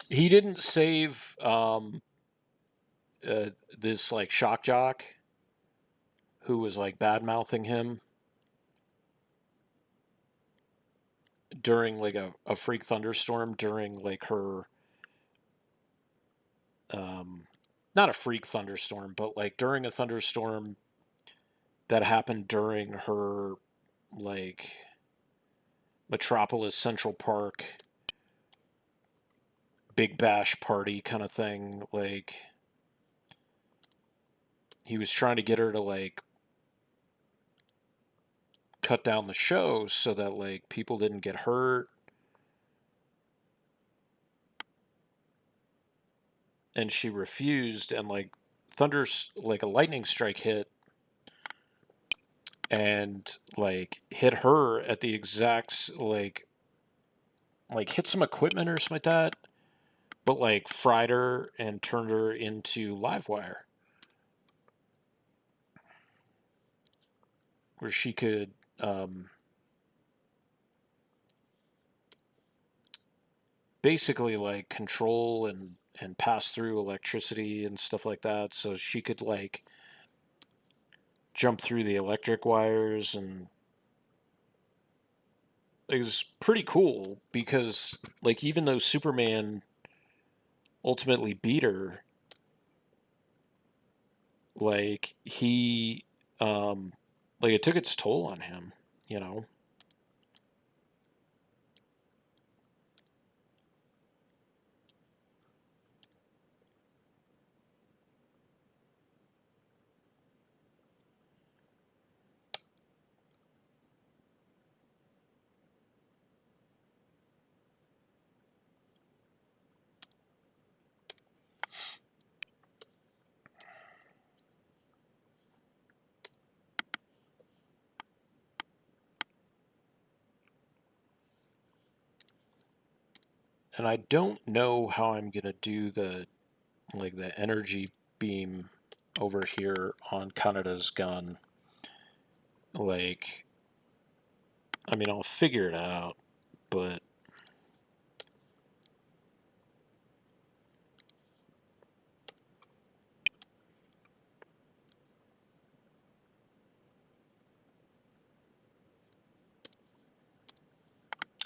He didn't save this like shock jock who was like bad mouthing him during like a freak thunderstorm during like her um not a freak thunderstorm, but like during a thunderstorm that happened during her like Metropolis Central Park big bash party kind of thing. Like he was trying to get her to like cut down the show so that like people didn't get hurt, and she refused, and like thunders like a lightning strike hit and like hit her at the exact like hit some equipment or something like that, but like fried her and turned her into live wire where she could um, basically like control and pass through electricity and stuff like that, so she could like jump through the electric wires. And it was pretty cool because like even though Superman ultimately beat her, like he um like it took its toll on him, you know. And I don't know how I'm gonna do the like the energy beam over here on Kanada's gun. Like, I mean, I'll figure it out, but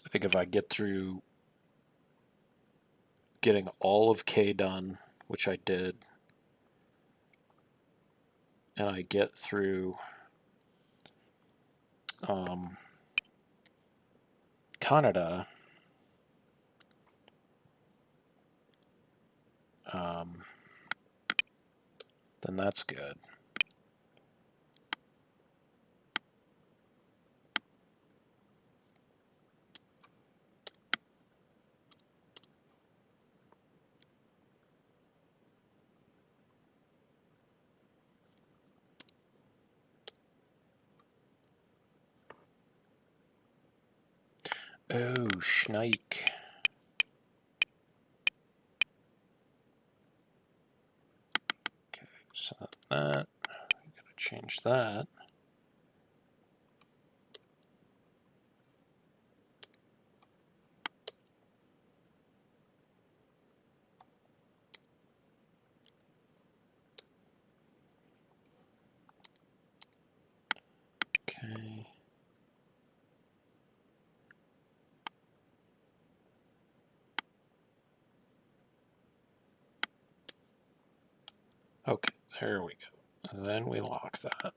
I think if I get through getting all of K done, which I did, and I get through um, Canada, um, then that's good. Oh, Schneik. Okay, so that, I'm gonna change that. Okay. Okay, there we go. And then we lock that.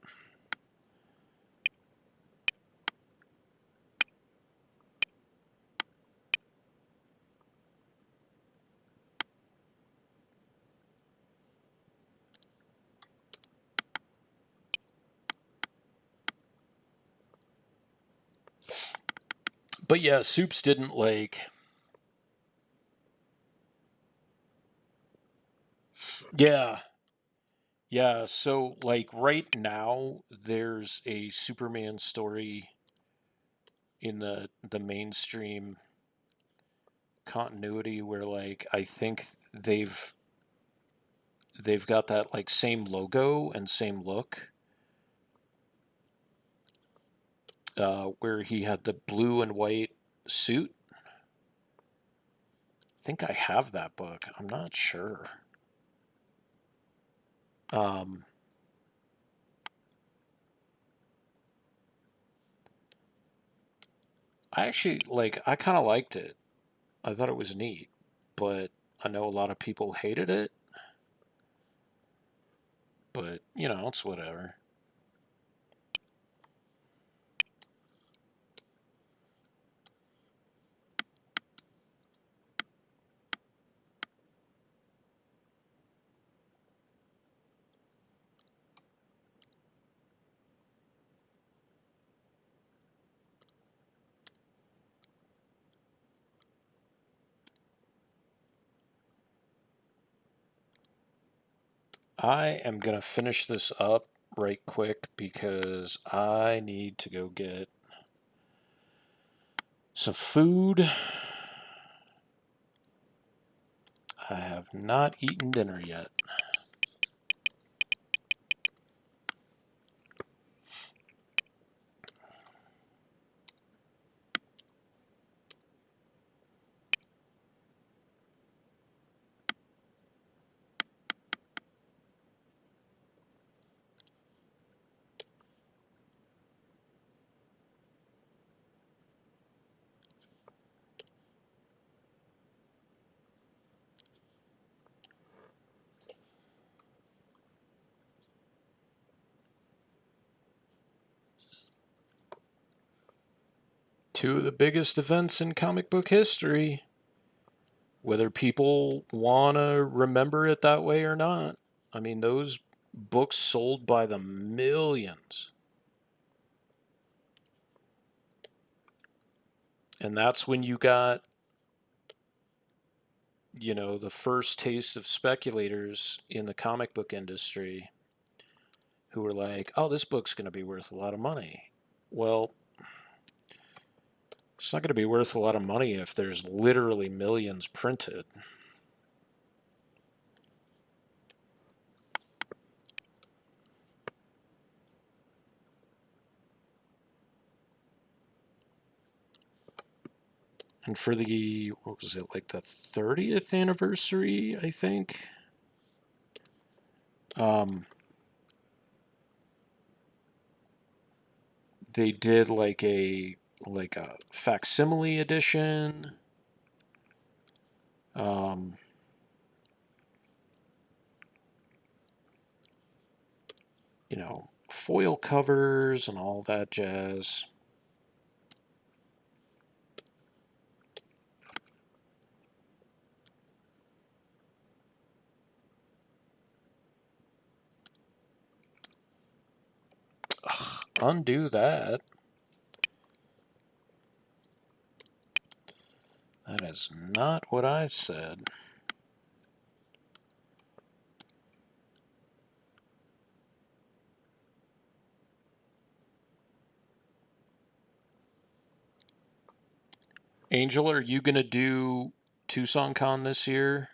But yeah, Soups didn't like. Yeah, yeah. So like right now, there's a Superman story in the mainstream continuity where like I think they've got that like same logo and same look, where he had the blue and white suit. think I have that book. I'm not sure. Um, I actually I kind of liked it. I thought it was neat, but I know a lot of people hated it, but it's whatever. I am going to finish this up right quick because I need to go get some food. I have not eaten dinner yet. Two of the biggest events in comic book history, whether people want to remember it that way or not. I mean, those books sold by the millions. And that's when you got, the first taste of speculators in the comic book industry who were like, oh, this book's going to be worth a lot of money. Well, it's not going to be worth a lot of money if there's literally millions printed. And for the, what was it, like the 30th anniversary, I think? Um, they did like a facsimile edition. Um, foil covers and all that jazz. Ugh, undo that. That is not what I said. Angel, are you gonna do Tucson Con this year?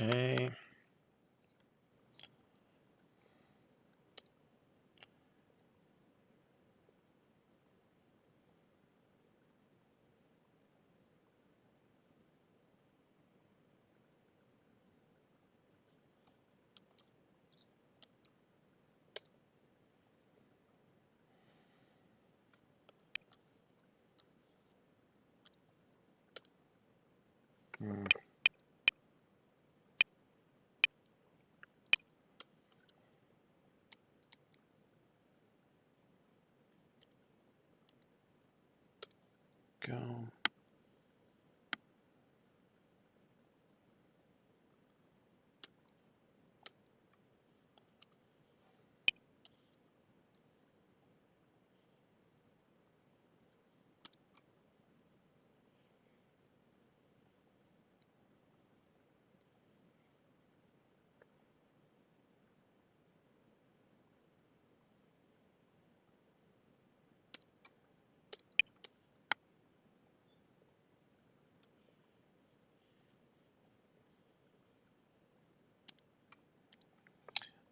Okay. Hmm. go.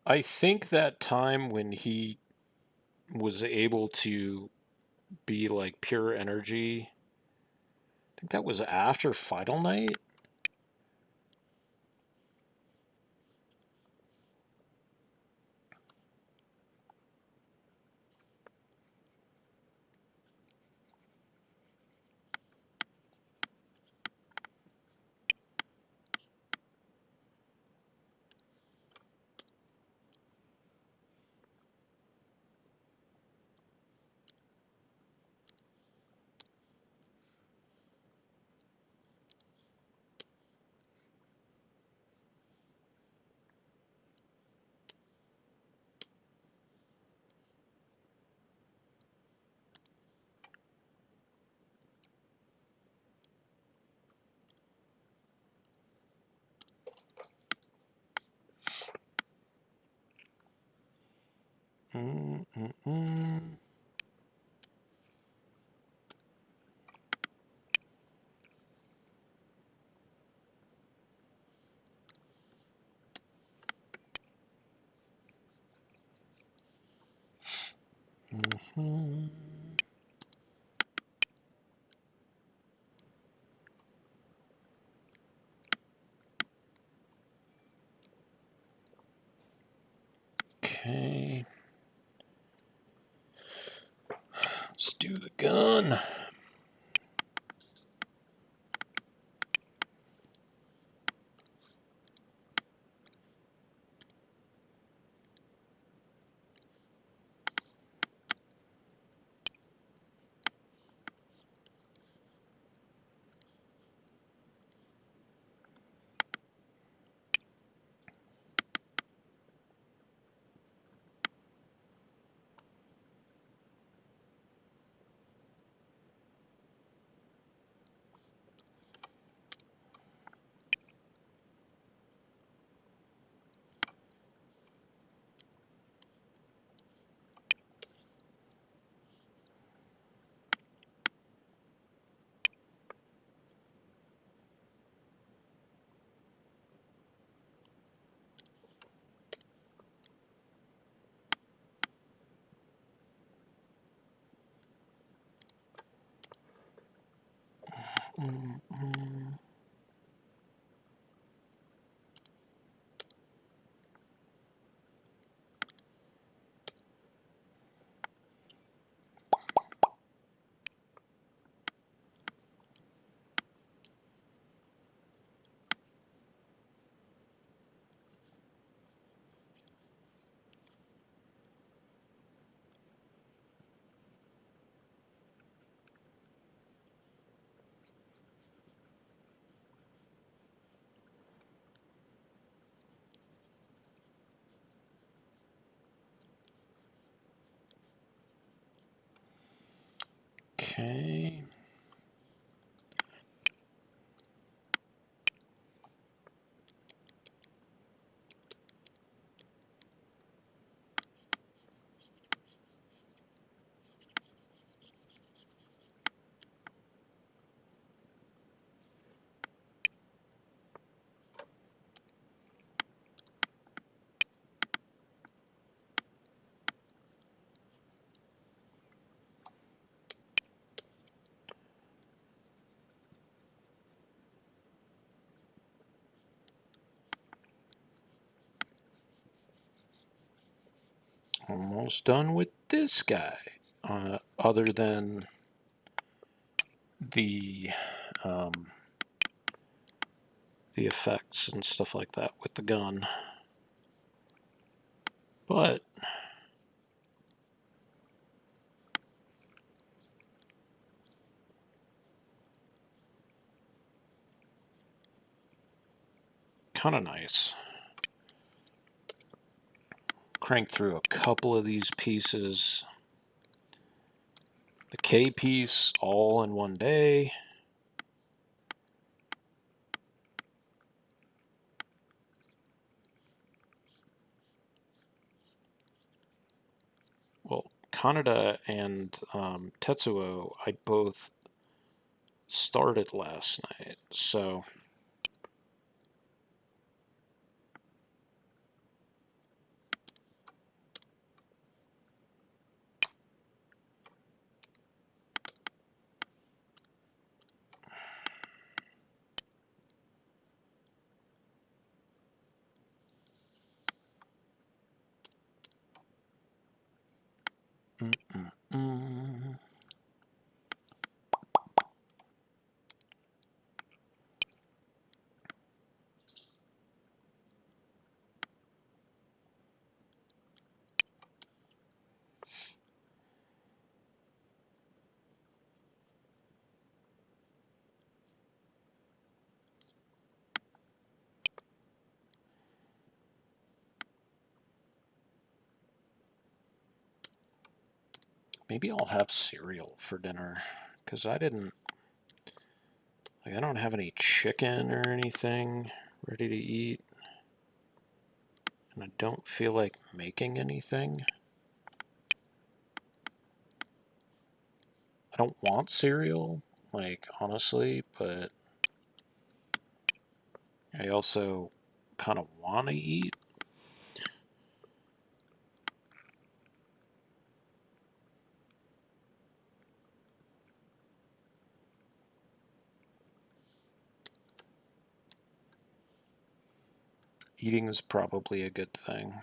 I think that time when he was able to be like pure energy, I think that was after Final Night. Mm-mm-mm. Mm-hmm. Okay. Let's do the gun. Mm-mm. Okay. Almost done with this guy. Other than the um, the effects and stuff like that with the gun. But kind of nice. Crank through a couple of these pieces. The K piece all in one day. Well, Kaneda and Tetsuo, I both started last night, so mm. Maybe I'll have cereal for dinner, because I don't have any chicken or anything ready to eat, and I don't feel like making anything. I don't want cereal, like, honestly, but I also kind of want to eat. Eating is probably a good thing.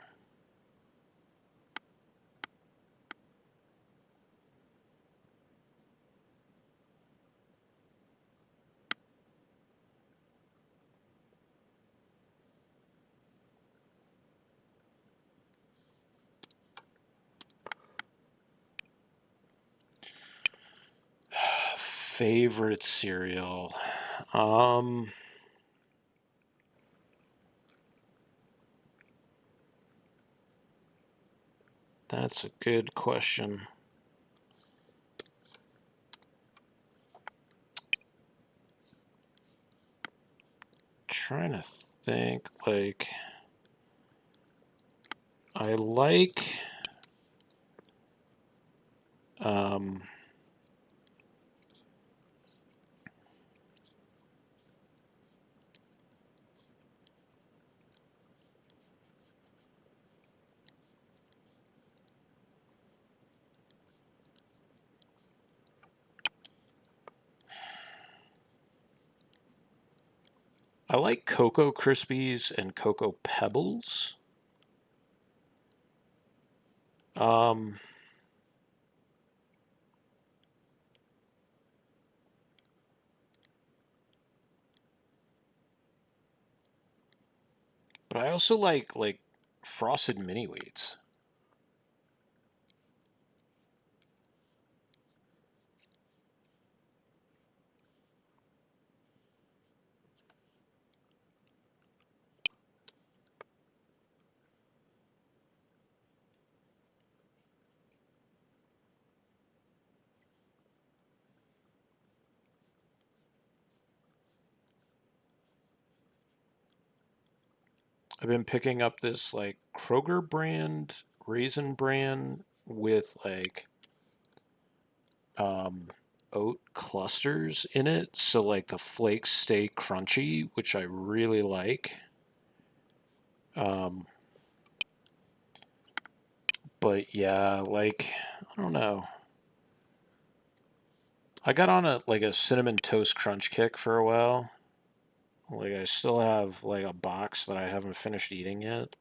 Favorite cereal? That's a good question. Trying to think, like, I like, um, I like Cocoa Krispies and Cocoa Pebbles. Um, but I also like Frosted Mini Wheats. I've been picking up this like Kroger brand Raisin Bran with like um, oat clusters in it, so like the flakes stay crunchy, which I really like. Um, but yeah, like I don't know. I got on a cinnamon toast crunch kick for a while. Like I still have like a box that I haven't finished eating yet.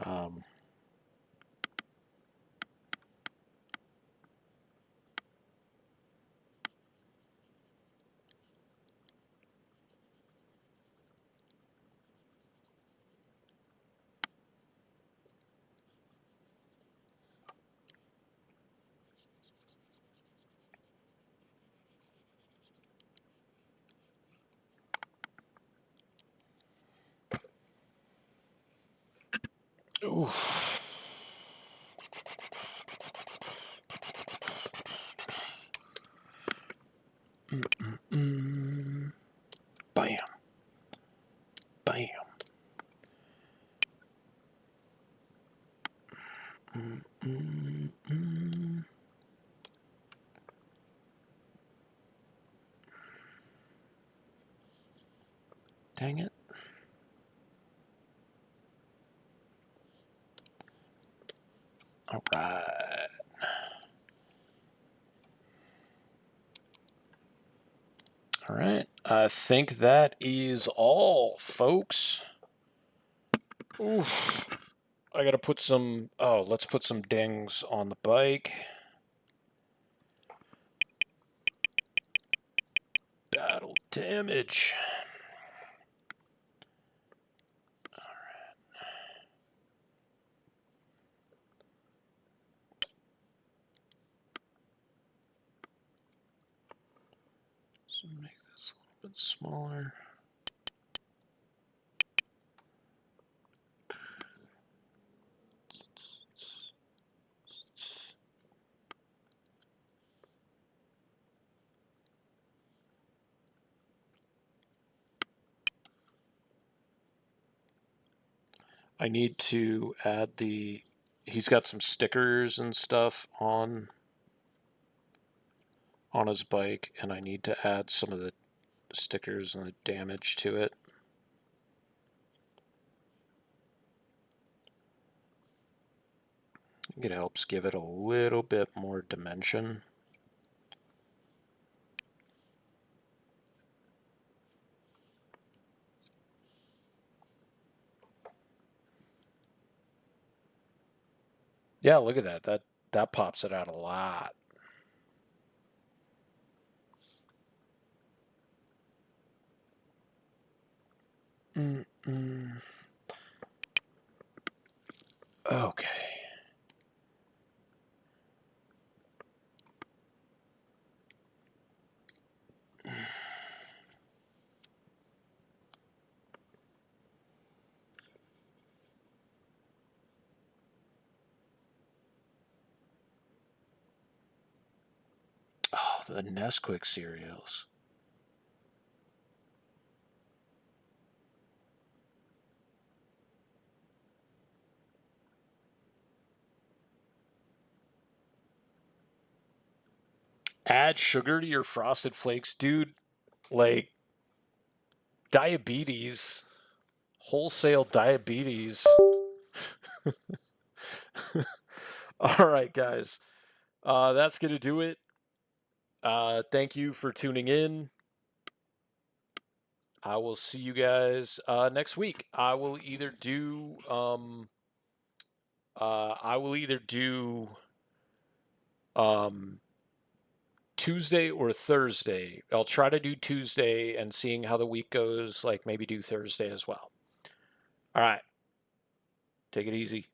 Um, Ooh. Bam. Bam. Dang it. All right. All right. I think that is all, folks. Oof. I gotta put some. Oh, let's put some dings on the bike. Battle damage. So make this a little bit smaller. I need to add the. He's got some stickers and stuff on his bike, and I need to add some of the stickers and the damage to it. It helps give it a little bit more dimension. Yeah, look at that. That pops it out a lot. Okay. Oh, the Nesquik cereals. Add sugar to your Frosted Flakes, dude. Like diabetes, wholesale diabetes. All right, guys. That's going to do it. Thank you for tuning in. I will see you guys next week. I will either do um, Tuesday or Thursday. I'll try to do Tuesday and seeing how the week goes, like maybe do Thursday as well. All right. Take it easy.